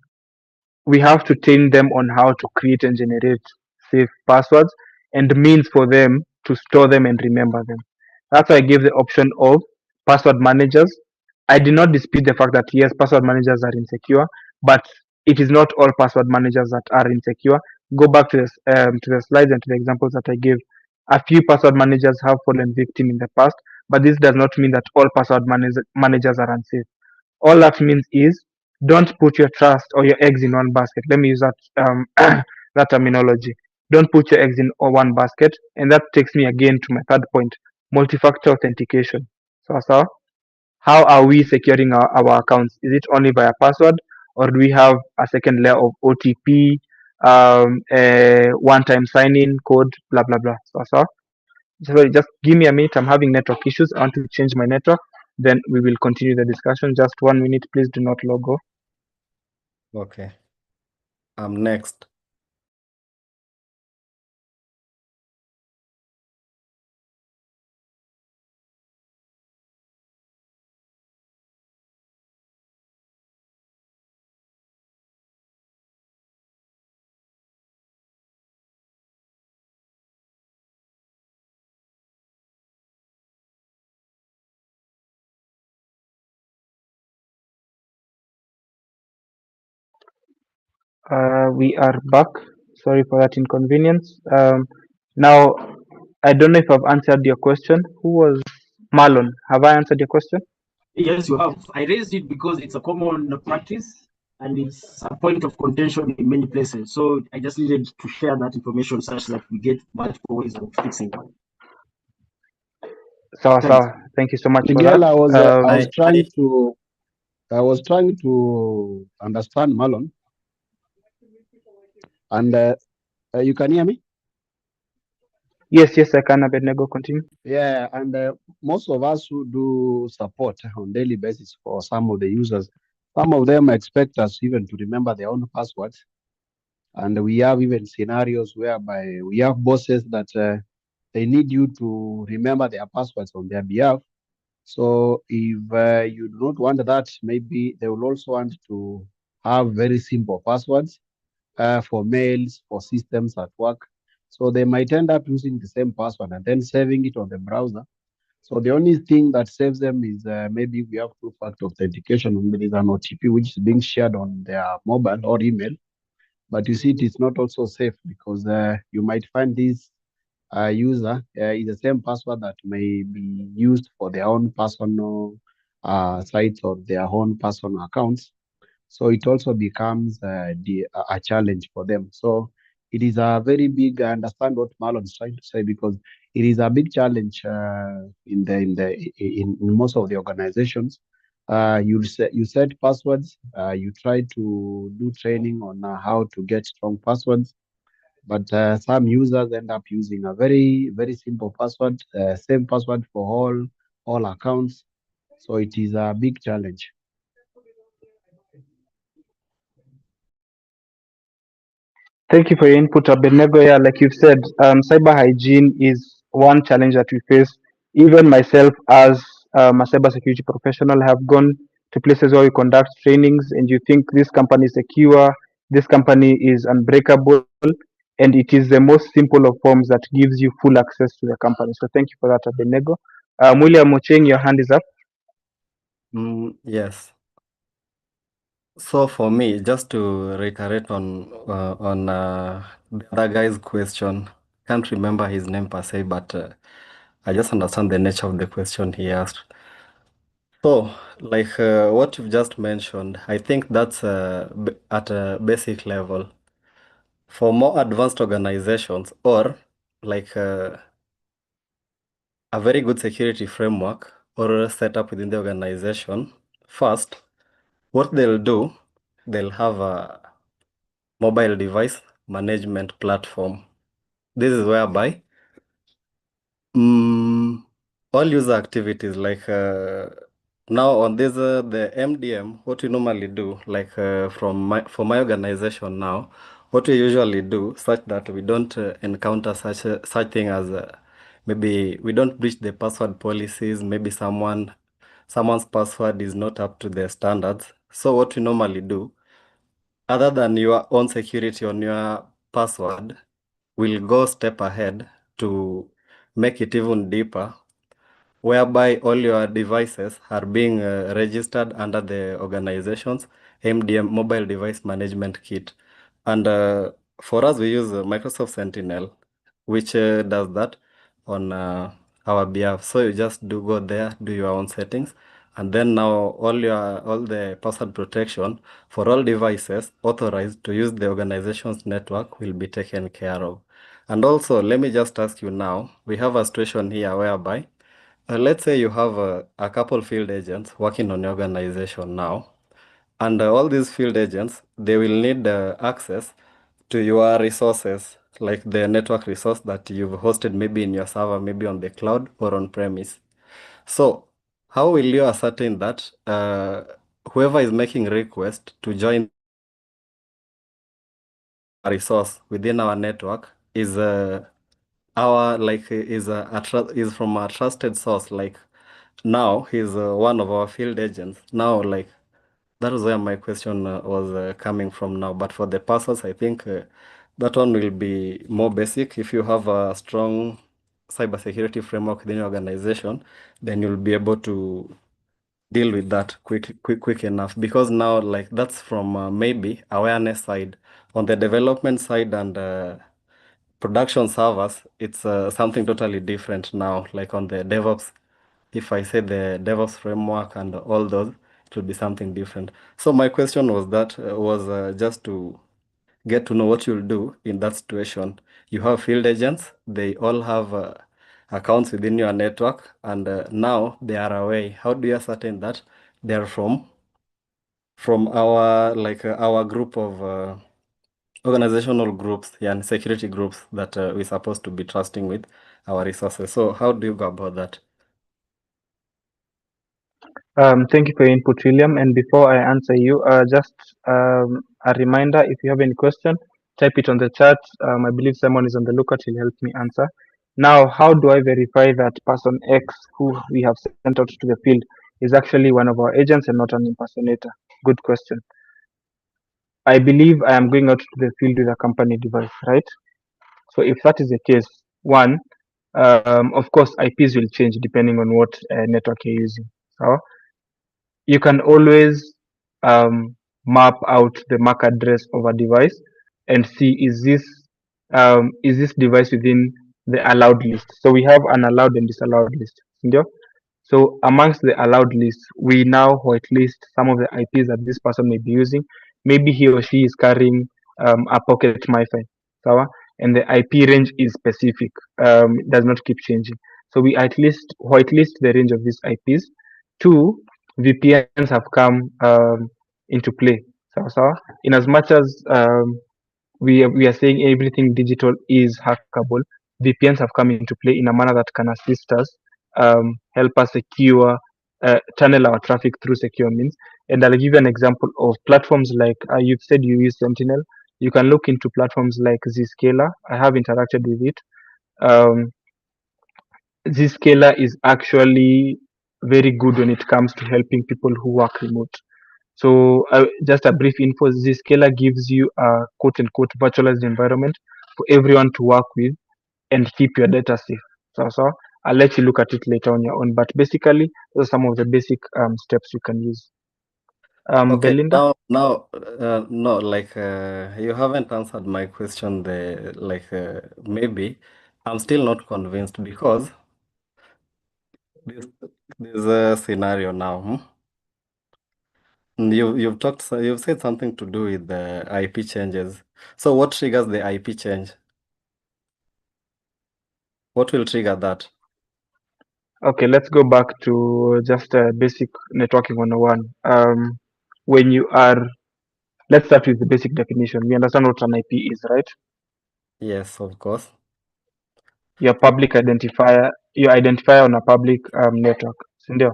we have to train them on how to create and generate safe passwords and means for them to store them and remember them. That's why I gave the option of password managers. I did not dispute the fact that yes, password managers are insecure, but it is not all password managers that are insecure. Go back to the slides and to the examples that I gave. A few password managers have fallen victim in the past, but this does not mean that all password managers are unsafe. All that means is don't put your trust or your eggs in one basket. Let me use that that terminology. Don't put your eggs in one basket, and that takes me again to my third point: multi-factor authentication. So how are we securing our accounts? Is it only via password, or do we have a second layer of OTP, one-time sign-in code, blah blah blah? So just give me a minute. I'm having network issues. I want to change my network. Then we will continue the discussion. Just 1 minute, please. Do not log off. Okay. I'm next. We are back. Sorry for that inconvenience. Now, I don't know if I've answered your question. Who was Marlon? Have I answered your question? Yes, you have. I raised it because it's a common practice and it's a point of contention in many places. So I just needed to share that information such that we get multiple ways of fixing it. Thank you so much for Miguel, that. I was trying to understand Marlon, and you can hear me? Yes, I can. Abednego, continue. Yeah, and most of us who do support on daily basis for some of the users, some of them expect us even to remember their own passwords. And we have even scenarios whereby we have bosses that they need you to remember their passwords on their behalf. So if you do not want that, maybe they will also want to have very simple passwords for mails, for systems at work. So they might end up using the same password and then saving it on the browser. So the only thing that saves them is maybe we have two-factor authentication, there is an OTP which is being shared on their mobile or email. But you see, it is not also safe because you might find this user is the same password that may be used for their own personal sites or their own personal accounts. So it also becomes a challenge for them. So it is a very big. I understand what Marlon is trying to say because it is a big challenge in most of the organizations. You set passwords. You try to do training on how to get strong passwords, but some users end up using a very simple password, same password for all accounts. So it is a big challenge. Thank you for your input, Abednego. Yeah, like you've said, cyber hygiene is one challenge that we face. Even myself, as a cybersecurity professional, have gone to places where we conduct trainings, and you think this company is secure, this company is unbreakable, and it is the most simple of forms that gives you full access to the company. So thank you for that, Abenego. William Ocheng, your hand is up. Yes. So for me, just to reiterate on the other guy's question, can't remember his name per se, but I just understand the nature of the question he asked. So, like what you've just mentioned, I think that's at a basic level. For more advanced organizations or like a very good security framework or setup within the organization, first, what they'll do, they'll have a mobile device management platform. This is whereby all user activities like now on this the MDM, what we normally do, like for my organization now, what we usually do such that we don't encounter such thing as maybe we don't breach the password policies, maybe someone's password is not up to their standards. So what we normally do, other than your own security on your password, we'll go step ahead to make it even deeper, whereby all your devices are being registered under the organization's MDM Mobile Device Management Kit. And for us, we use Microsoft Sentinel, which does that on our behalf. So you just do go there, do your own settings, and then now all the password protection for all devices authorized to use the organization's network will be taken care of. And also, let me just ask you now, we have a situation here whereby let's say you have a couple field agents working on your organization now, and all these field agents, they will need access to your resources, like the network resource that you've hosted maybe in your server, maybe on the cloud or on premise. So how will you ascertain that whoever is making request to join a resource within our network is our like is from a trusted source, like now he's one of our field agents now, like that is where my question was coming from now. But for the passwords, I think that one will be more basic. If you have a strong cybersecurity framework within your organization, then you'll be able to deal with that quick enough, because now like that's from maybe awareness side. On the development side and production servers, it's something totally different now. Like on the DevOps, if I say the DevOps framework and all those, it will be something different. So my question was that was just to get to know what you'll do in that situation. You have field agents, they all have accounts within your network, and now they are away. How do you ascertain that they're from our like our group of organizational groups and security groups that we're supposed to be trusting with our resources? So how do you go about that? Thank you for your input, William. And before I answer you, just a reminder: if you have any question, type it on the chat. I believe someone is on the lookout; he'll help me answer. Now, how do I verify that person X who we have sent out to the field is actually one of our agents and not an impersonator? Good question. I believe I am going out to the field with a company device, right? So if that is the case, one, of course, IPs will change depending on what network you're using. So you can always map out the MAC address of a device and see is this device within the allowed list. So we have an allowed and disallowed list. Sindio? So amongst the allowed list, we now whitelist some of the IPs that this person may be using. Maybe he or she is carrying a pocket MiFi, sawa, and the IP range is specific. It does not keep changing. So we at least whitelist the range of these IPs. Two, VPNs have come into play. Sawa. In as much as we are saying everything digital is hackable, VPNs have come into play in a manner that can assist us, help us secure, channel our traffic through secure means. And I'll give you an example of platforms like you've said you use Sentinel. You can look into platforms like Zscaler. I have interacted with it. Zscaler is actually very good when it comes to helping people who work remote. So just a brief info, Zscaler gives you a quote unquote virtualized environment for everyone to work with and keep your data safe. So I'll let you look at it later on your own. But basically, those are some of the basic steps you can use. Okay, Belinda? no, like you haven't answered my question. Maybe I'm still not convinced because this this scenario now. You've said something to do with the IP changes. So what triggers the IP change? What will trigger that? Okay, let's go back to just basic networking 101. When you are, let's start with the basic definition. We understand what an IP is, right? Yes, of course. Your public identifier, your identifier on a public network. Sindio?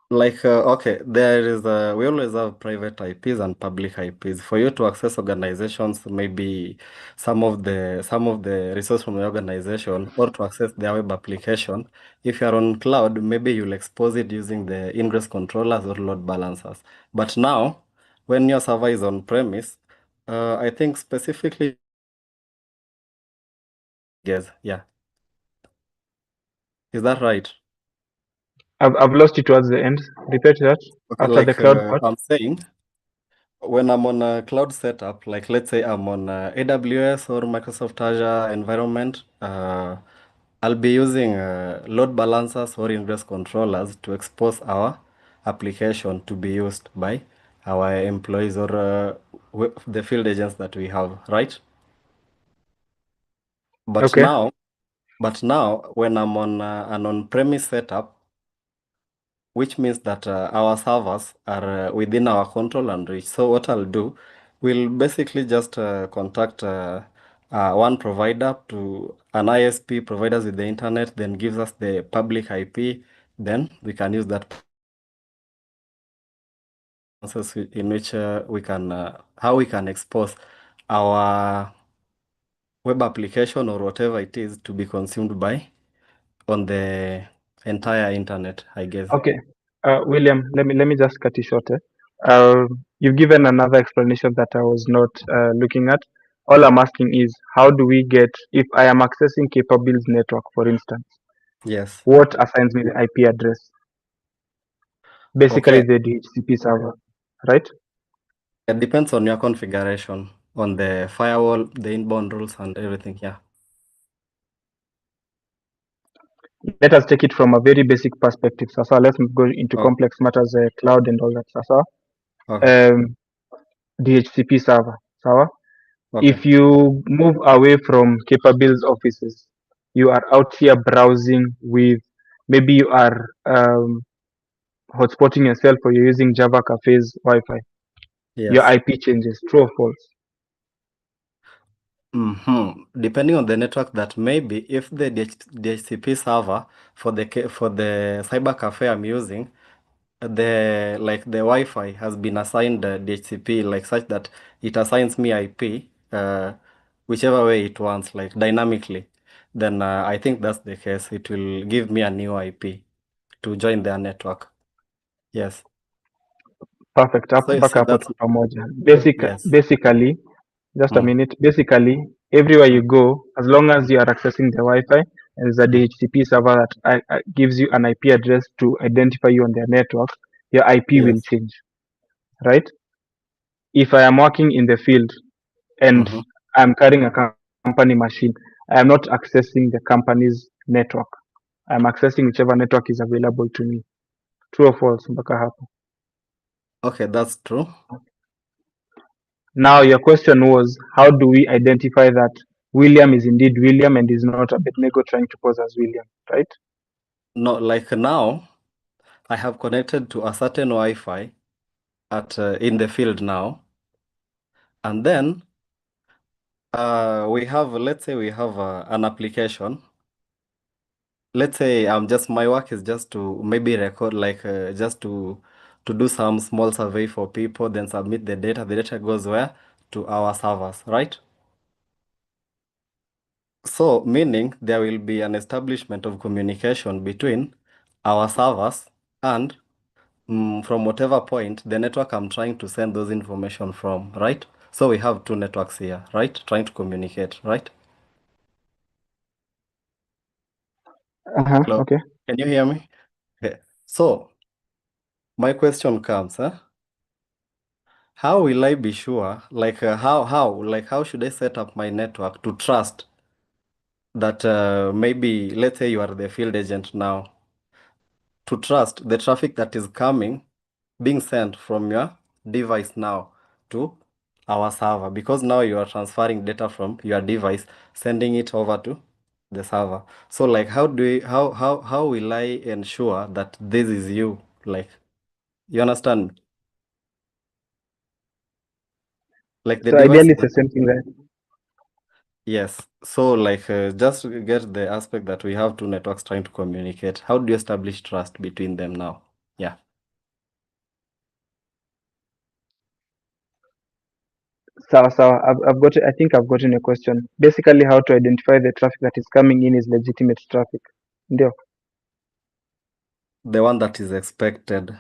Okay, we always have private IPs and public IPs. For you to access organizations, maybe some of the resources from the organization, or to access their web application, if you're on cloud, maybe you'll expose it using the ingress controllers or load balancers. But now, when your server is on premise, I think specifically, yes, yeah. Is that right? I've lost you towards the end. Repeat that Okay, after the cloud part. I'm saying, when I'm on a cloud setup, like let's say I'm on AWS or Microsoft Azure environment, I'll be using load balancers or ingress controllers to expose our application to be used by our employees or the field agents that we have, right? But Okay. now, when I'm on an on-premise setup, which means that our servers are within our control and reach. So what I'll do, we'll basically just contact one provider to an ISP providers with the internet, then gives us the public IP, then we can use that in which we can how we can expose our web application or whatever it is to be consumed by on the entire internet, I guess. Okay. William, let me just cut you short. You've given another explanation that I was not looking at. All I'm asking is, how do we get, if I am accessing Capabuil's network, for instance, Yes. what assigns me the IP address? Basically, Okay. the DHCP server, right? It depends on your configuration, on the firewall, the inbound rules, and everything. Yeah. Let us take it from a very basic perspective. Sasa, let's go into Oh, complex matters, cloud and all that. Sasa, okay. DHCP server. Sawa? Okay. If you move away from Capabuil's offices, you are out here browsing with, maybe you are hotspotting yourself or you're using Java Cafe's Wi-Fi. Your Yes. IP changes, true or false? Depending on the network, that maybe if the DHCP server for the cyber cafe I'm using, the Wi-Fi has been assigned DHCP like such that it assigns me IP whichever way it wants, like dynamically, then I think that's the case. It will give me a new IP to join their network. Yes. Perfect. So you Mpaka see, hapo that's tuko pamoja. yes. Basically, just a Mm, minute. Basically, everywhere you mm, go, as long as you are accessing the Wi-Fi, and there's a mm. DHCP server that gives you an IP address to identify you on their network, your IP will Yes. change, right? If I am working in the field and Mm-hmm. I'm carrying a company machine, I am not accessing the company's network. I'm accessing whichever network is available to me. True or false? Mpaka hapo. Okay, that's true. Now, your question was, how do we identify that William is indeed William and is not Abednego trying to pose as William, right? No, like now, I have connected to a certain Wi-Fi at in the field now, and then let's say we have an application. Let's say my work is just to maybe record, like just to do some small survey for people, then submit the data. The data goes where? To our servers, right? So, meaning there will be an establishment of communication between our servers, and from whatever point, the network I'm trying to send those information from, right? So we have two networks here, right? Trying to communicate, right? Hello? Okay. Can you hear me? Okay. So my question comes, how will I be sure, like how should I set up my network to trust that maybe, let's say you are the field agent now, to trust the traffic that is coming, being sent from your device now to our server, because now you are transferring data from your device, sending it over to the server. So like how will I ensure that this is you? Like, you understand? Like the So device ideally, is it's the same thing, right? yes. So like just to get the aspect that we have two networks trying to communicate, how do you establish trust between them now? Yeah. So I've got. I think I've gotten a question. Basically, how to identify the traffic that is coming in is legitimate traffic. Ndio. The one that is expected.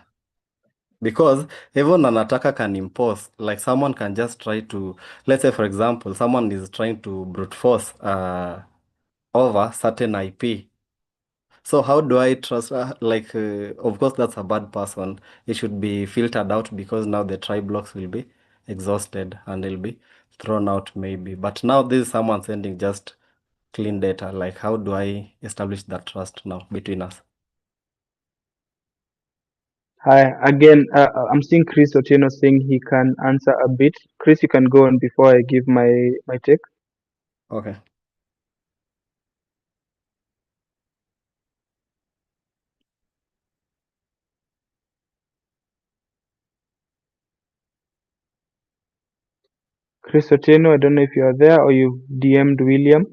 Because even an attacker can impose, like someone can just try to, let's say for example, someone is trying to brute force over certain IP. So how do I trust, of course that's a bad person. It should be filtered out because now the try blocks will be exhausted and they'll be thrown out maybe. But now this is someone sending just clean data. Like how do I establish that trust now between us? Hi again. I'm seeing Chris Otieno saying he can answer a bit. Chris, you can go on before I give my take. Okay. Chris Otieno, I don't know if you are there or you DM'd William.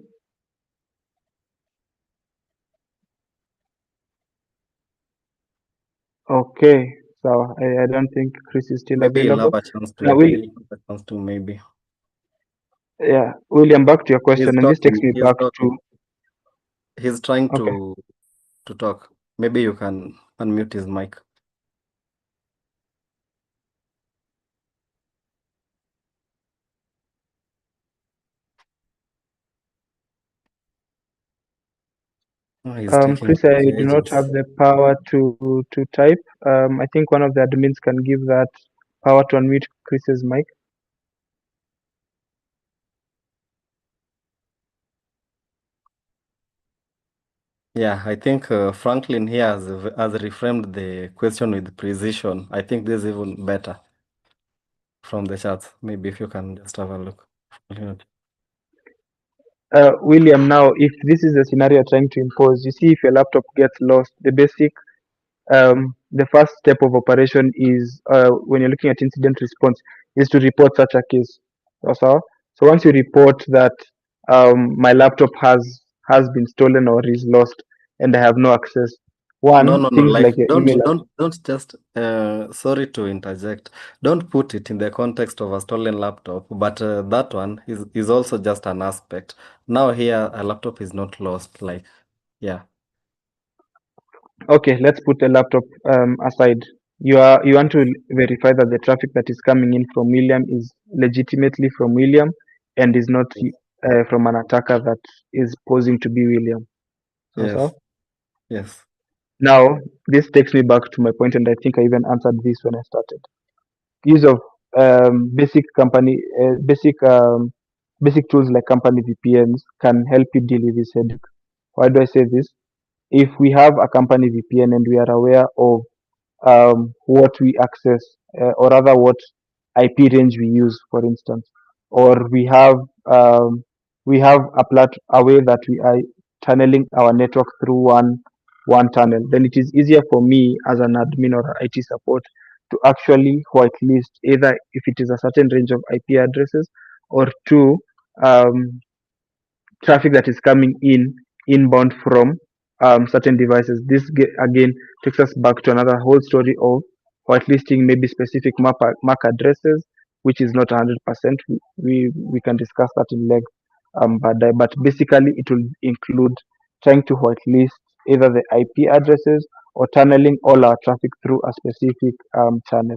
Okay, so I don't think Chris is still Maybe you'll available. have a chance Now, to, maybe. Yeah, William, back to your He's question, and this takes talking. me He's back talking. to. He's trying Okay. to talk. Maybe you can unmute his mic. Oh, he's taking Chris, I do not ages. have the power to type. I think one of the admins can give that power to unmute Chris's mic. Yeah, I think Franklin here has reframed the question with precision. I think this is even better from the charts. Maybe if you can just have a look. William, now, if this is the scenario you're trying to impose, you see, if your laptop gets lost, the first step of operation is when you're looking at incident response is to report such a case. So once you report that my laptop has been stolen or is lost and I have no access, No, things like like your email. don't just sorry to interject. Don't put it in the context of a stolen laptop, but that one is also just an aspect. Now here a laptop is not lost, like yeah. Okay, let's put the laptop aside. You want to verify that the traffic that is coming in from William is legitimately from William and is not from an attacker that is posing to be William. Yes. Yes. Now, this takes me back to my point, and I think I even answered this when I started. Use of basic tools like company VPNs can help you deal with this headache. Why do I say this? If we have a company VPN and we are aware of what we access, or rather what IP range we use, for instance, or we have a way that we are tunneling our network through one tunnel, then it is easier for me as an admin or IT support to actually whitelist either if it is a certain range of IP addresses or two traffic that is coming inbound from certain devices. This again takes us back to another whole story of whitelisting maybe specific MAC addresses, which is not 100%. We can discuss that in length, but basically it will include trying to whitelist either the IP addresses or tunneling all our traffic through a specific channel.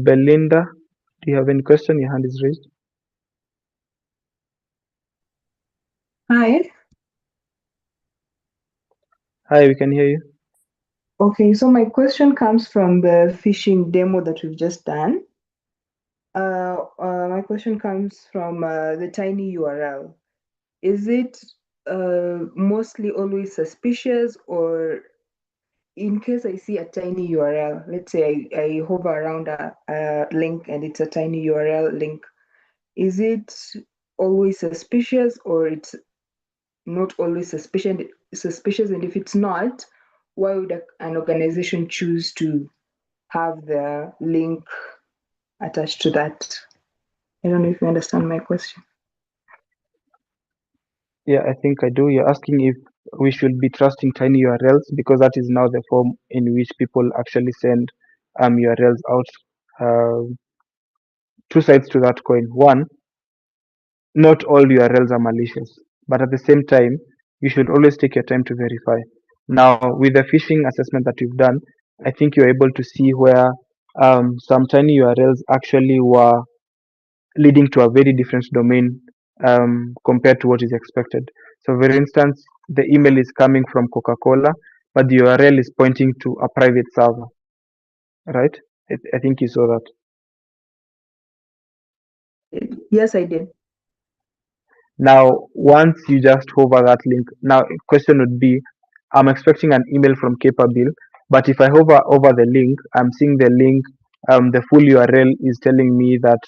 Belinda, do you have any question? Your hand is raised. Hi. Hi, we can hear you. Okay, so my question comes from the phishing demo that we've just done. My question comes from the tiny URL. Is it mostly always suspicious, or in case I see a tiny URL, let's say I hover around a link and it's a tiny URL link, is it always suspicious, or it's not always suspicious? And if it's not, why would an organization choose to have the link attached to that? I don't know if you understand my question. Yeah, I think I do. You're asking if we should be trusting tiny URLs, because that is now the form in which people actually send URLs out. Two sides to that coin. One, not all URLs are malicious, but at the same time, you should always take your time to verify. Now, with the phishing assessment that we've done, I think you're able to see where some tiny URLs actually were leading to a very different domain compared to what is expected. So, for instance, the email is coming from Coca-Cola, but the URL is pointing to a private server, right? I think you saw that. Yes, I did. Now, once you just hover that link, now question would be, I'm expecting an email from Capabuil, but if I hover over the link, I'm seeing the link, the full URL is telling me that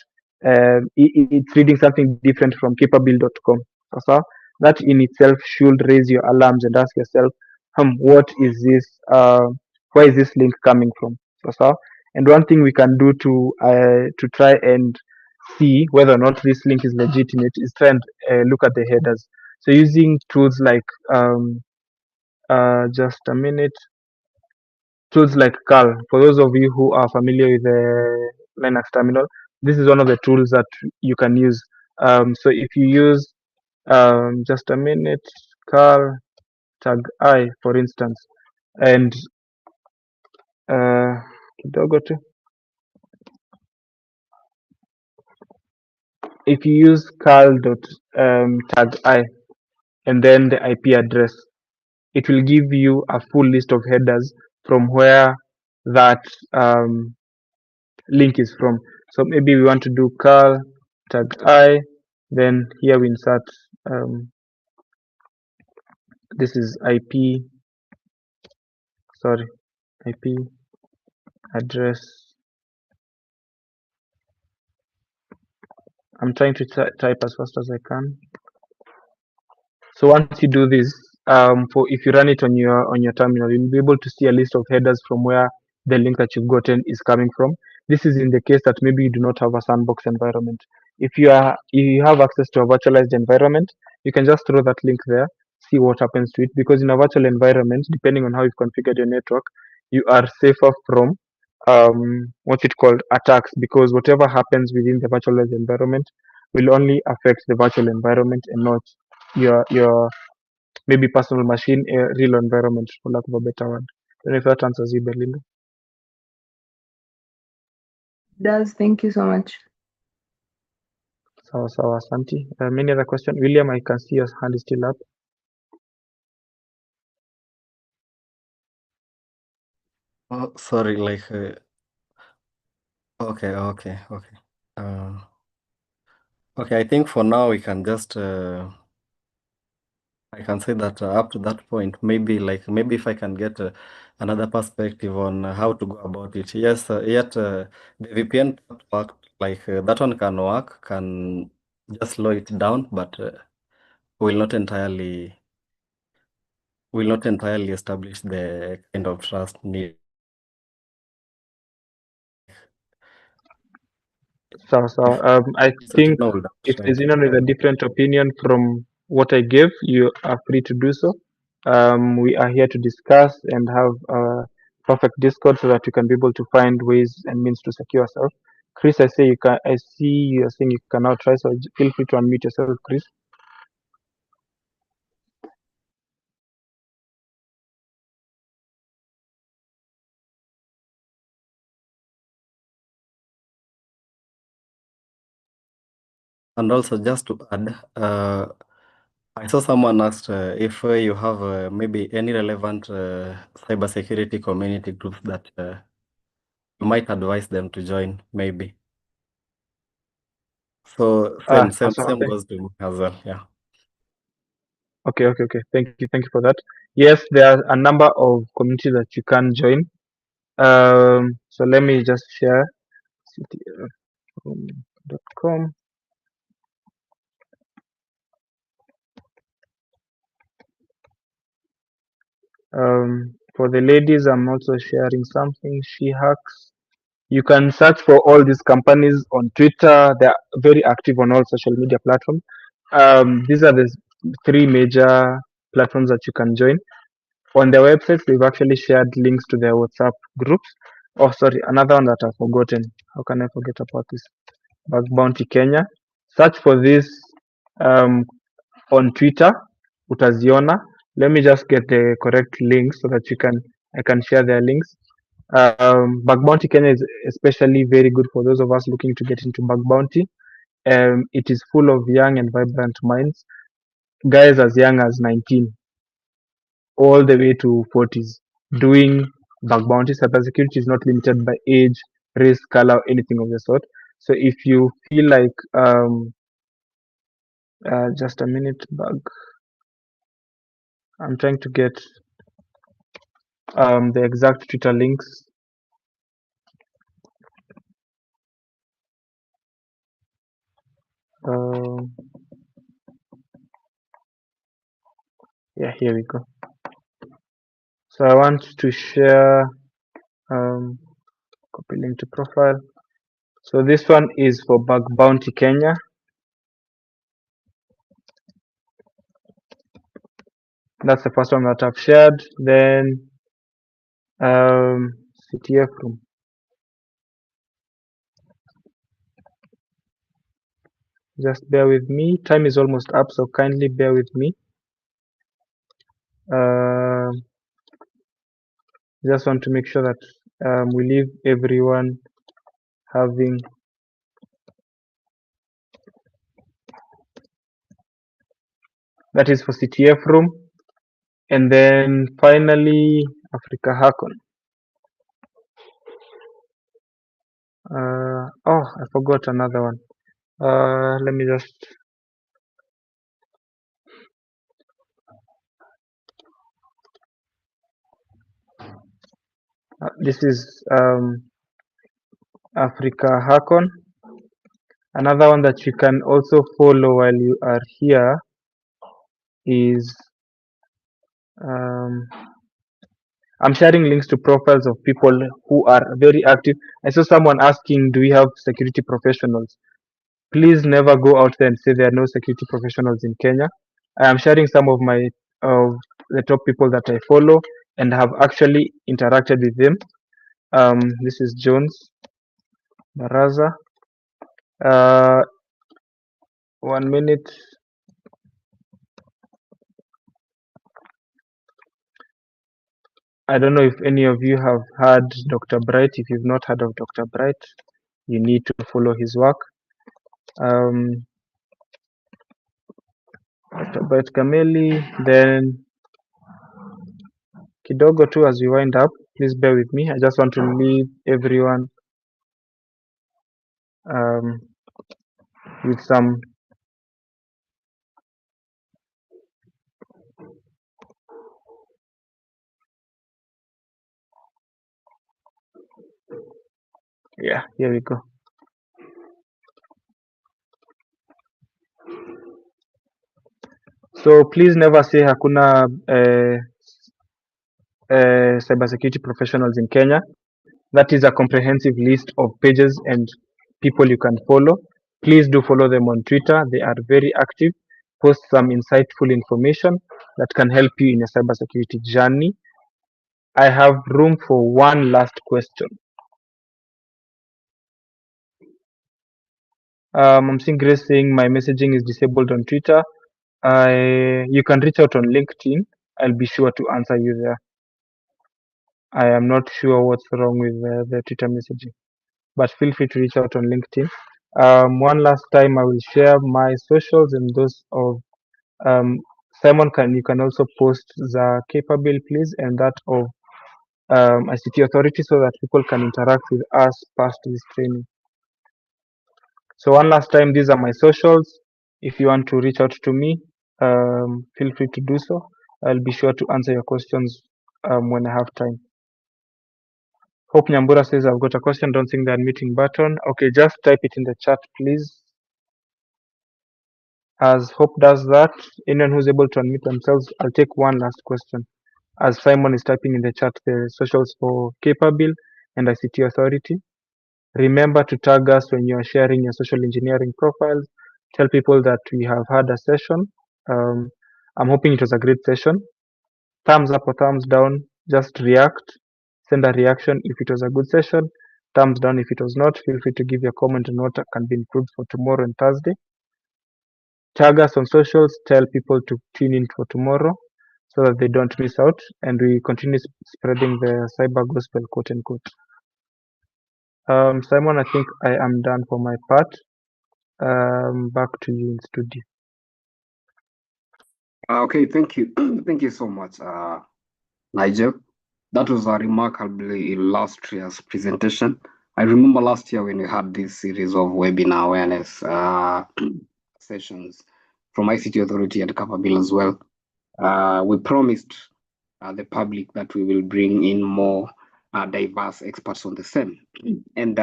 it's reading something different from capabuil.com. So that in itself should raise your alarms and ask yourself, what is this? Where is this link coming from? So, and one thing we can do to try and see whether or not this link is legitimate is try and look at the headers. So using tools like just a minute, tools like curl. For those of you who are familiar with the Linux terminal, this is one of the tools that you can use. So if you use just a minute, curl tag I, for instance, and kidogo tu. If you use curl dot tag I and then the IP address, it will give you a full list of headers from where that link is from. So maybe we want to do curl tag I, then here we insert this is IP, sorry, IP address. I'm trying to type as fast as I can. So once you do this, for if you run it on your terminal, you'll be able to see a list of headers from where the link that you've gotten is coming from. This is in the case that maybe you do not have a sandbox environment. If you have access to a virtualized environment, you can just throw that link there, see what happens to it. Because in a virtual environment, depending on how you've configured your network, you are safer from what's it called, attacks, because whatever happens within the virtualized environment will only affect the virtual environment and not your maybe personal machine, a real environment, for lack of a better word. I don't know if that answers you, Belinda. Does. Thank you so much. Sawa, asante. Many other question? William, I can see your hand is still up. Oh, sorry, like, okay. Okay, I think for now we can just, I can say that up to that point, maybe if I can get another perspective on how to go about it. Yes, yet the VPN work, that one can work, can just slow it down, but will not entirely establish the kind of trust needed. So I think if there's anyone with a different opinion from what I gave, you are free to do so. We are here to discuss and have a perfect Discord so that you can be able to find ways and means to secure yourself. Chris, I say you can. I see you are saying you can now try. So feel free to unmute yourself, Chris. And also, just to add, I saw someone asked if you have maybe any relevant cybersecurity community groups that you might advise them to join, maybe. So same Okay. goes to me as well. Yeah. Okay. Thank you for that. Yes, there are a number of communities that you can join. So let me just share ctf.com. For the ladies, I'm also sharing something. She Hacks. You can search for all these companies on Twitter. They are very active on all social media platforms. These are the three major platforms that you can join. On their websites, they've actually shared links to their WhatsApp groups. Oh, sorry, another one that I've forgotten. How can I forget about this? Bug Bounty Kenya. Search for this on Twitter. Utaziona. Let me just get the correct links so that I can share their links. Bug Bounty Kenya is especially very good for those of us looking to get into bug bounty. It is full of young and vibrant minds, guys as young as 19 all the way to 40s doing bug bounty. Cybersecurity is not limited by age, race, color, or anything of the sort. So if you feel like just a minute, I'm trying to get the exact Twitter links. Yeah, here we go. So I want to share copy link to profile. So this one is for Bug Bounty Kenya. That's the first one that I've shared. Then CTF room. Just bear with me. Time is almost up, so kindly bear with me. Just want to make sure that we leave everyone having that is for CTF room. And then finally Africa Hackon. Oh, I forgot another one. Let me just this is Africa Hackon. Another one that you can also follow while you are here is I'm sharing links to profiles of people who are very active. I saw someone asking, do we have security professionals? Please never go out there and say there are no security professionals in Kenya. I am sharing some of the top people that I follow and have actually interacted with them. This is Jones Baraza. 1 minute. I don't know if any of you have heard Dr. Bright. If you've not heard of Dr. Bright, you need to follow his work. Dr. Bright Kameli, then kidogo tu as we wind up, please bear with me. I just want to leave everyone with some yeah, here we go. So please never say hakuna cybersecurity professionals in Kenya. That is a comprehensive list of pages and people you can follow. Please do follow them on Twitter. They are very active. Post some insightful information that can help you in your cybersecurity journey. I have room for one last question. I'm seeing Grace saying my messaging is disabled on Twitter. You can reach out on LinkedIn. I'll be sure to answer you there. I am not sure what's wrong with the Twitter messaging, but feel free to reach out on LinkedIn. One last time, I will share my socials and those of Simon. You can also post the Capabuil, please, and that of ICT Authority, so that people can interact with us past this training. So one last time, these are my socials. If you want to reach out to me, feel free to do so. I'll be sure to answer your questions when I have time. Hope Nyambura says I've got a question. Don't think the unmuting button. Okay, just type it in the chat, please. As Hope does that, anyone who's able to unmute themselves, I'll take one last question. As Simon is typing in the chat the socials for Capabuil and ICT Authority. Remember to tag us when you are sharing your social engineering profiles. Tell people that we have had a session. I'm hoping it was a great session. Thumbs up or thumbs down, just react. Send a reaction if it was a good session. Thumbs down if it was not. Feel free to give your comment on what can be improved for tomorrow and Thursday. Tag us on socials. Tell people to tune in for tomorrow so that they don't miss out. And we continue spreading the cyber gospel, quote unquote. Simon, I think I am done for my part. Back to you in studio. Okay, thank you. Thank you so much, Nigel. That was a remarkably illustrious presentation. I remember last year when we had this series of webinar awareness sessions from ICT Authority and Capabuil as well. We promised the public that we will bring in more diverse experts on the same. And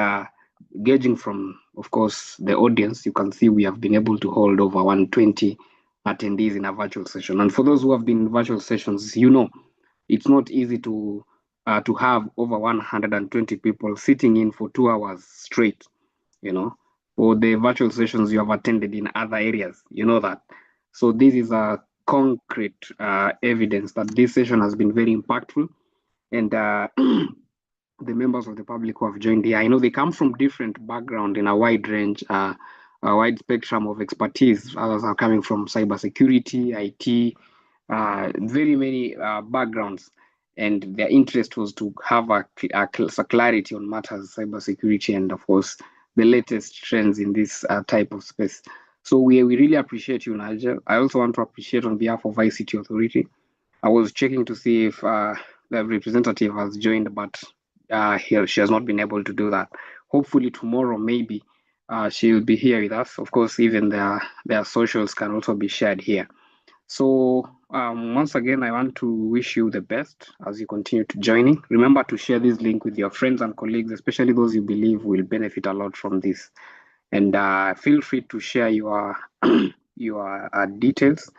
gauging from, of course, the audience, you can see we have been able to hold over 120 attendees in a virtual session. And for those who have been in virtual sessions, you know, it's not easy to have over 120 people sitting in for 2 hours straight, you know, for the virtual sessions you have attended in other areas, you know that. So this is a concrete evidence that this session has been very impactful. And the members of the public who have joined here, I know they come from different background in a wide range, a wide spectrum of expertise. Others are coming from cybersecurity, IT, very many backgrounds, and their interest was to have a clarity on matters cybersecurity and, of course, the latest trends in this type of space. So we really appreciate you, Nigel. I also want to appreciate on behalf of ICT Authority. I was checking to see if the representative has joined, but she has not been able to do that. Hopefully tomorrow, maybe she'll be here with us. Of course, even their socials can also be shared here. So once again, I want to wish you the best as you continue to joining. Remember to share this link with your friends and colleagues, especially those you believe will benefit a lot from this. And feel free to share your details.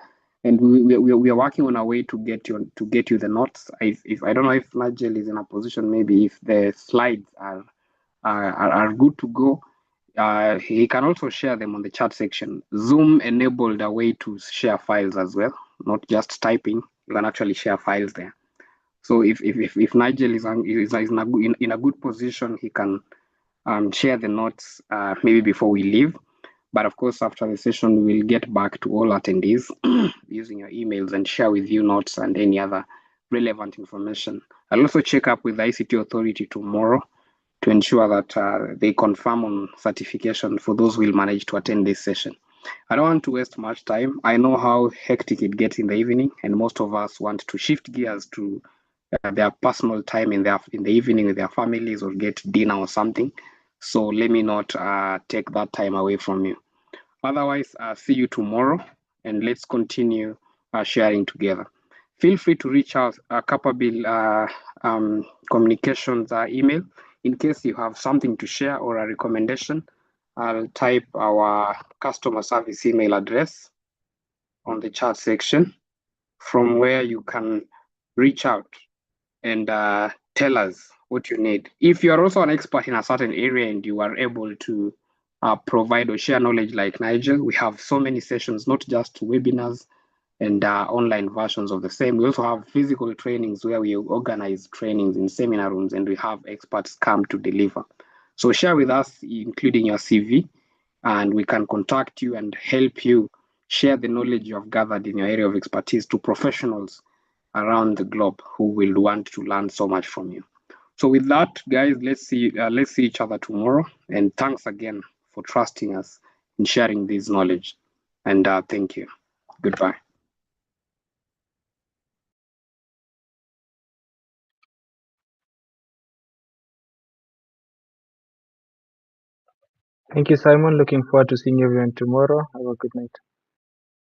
And we are working on a way to get you the notes. If I don't know if Nigel is in a position, maybe if the slides are good to go, he can also share them on the chat section. Zoom enabled a way to share files as well, not just typing. You can actually share files there. So if Nigel is in a good position, he can share the notes maybe before we leave. But of course, after the session, we'll get back to all attendees using your emails and share with you notes and any other relevant information. I'll also check up with the ICT Authority tomorrow to ensure that they confirm on certification for those who will manage to attend this session. I don't want to waste much time. I know how hectic it gets in the evening, and most of us want to shift gears to their personal time in the evening with their families or get dinner or something. So let me not take that time away from you. Otherwise, see you tomorrow, and let's continue sharing together. Feel free to reach out Capabuil communications email in case you have something to share or a recommendation. I'll type our customer service email address on the chat section from where you can reach out and tell us what you need. If you are also an expert in a certain area and you are able to provide or share knowledge like Nigel, we have so many sessions, not just webinars and online versions of the same. We also have physical trainings where we organize trainings in seminar rooms and we have experts come to deliver. So share with us, including your CV, and we can contact you and help you share the knowledge you have gathered in your area of expertise to professionals around the globe who will want to learn so much from you. So with that, guys, let's see each other tomorrow. And thanks again for trusting us in sharing this knowledge. And thank you. Goodbye. Thank you, Simon. Looking forward to seeing everyone tomorrow. Have a good night.